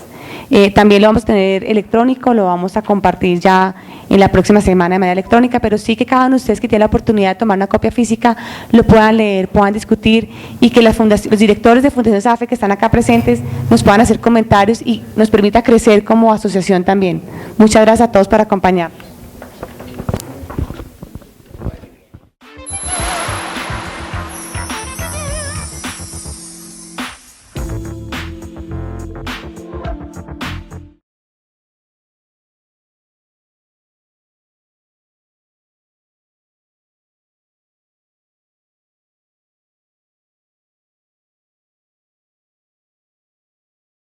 También lo vamos a tener electrónico, lo vamos a compartir ya en la próxima semana de manera electrónica, pero sí que cada uno de ustedes que tiene la oportunidad de tomar una copia física lo puedan leer, puedan discutir, y que los directores de Fundaciones AFE que están acá presentes nos puedan hacer comentarios y nos permita crecer como asociación también. Muchas gracias a todos por acompañarnos.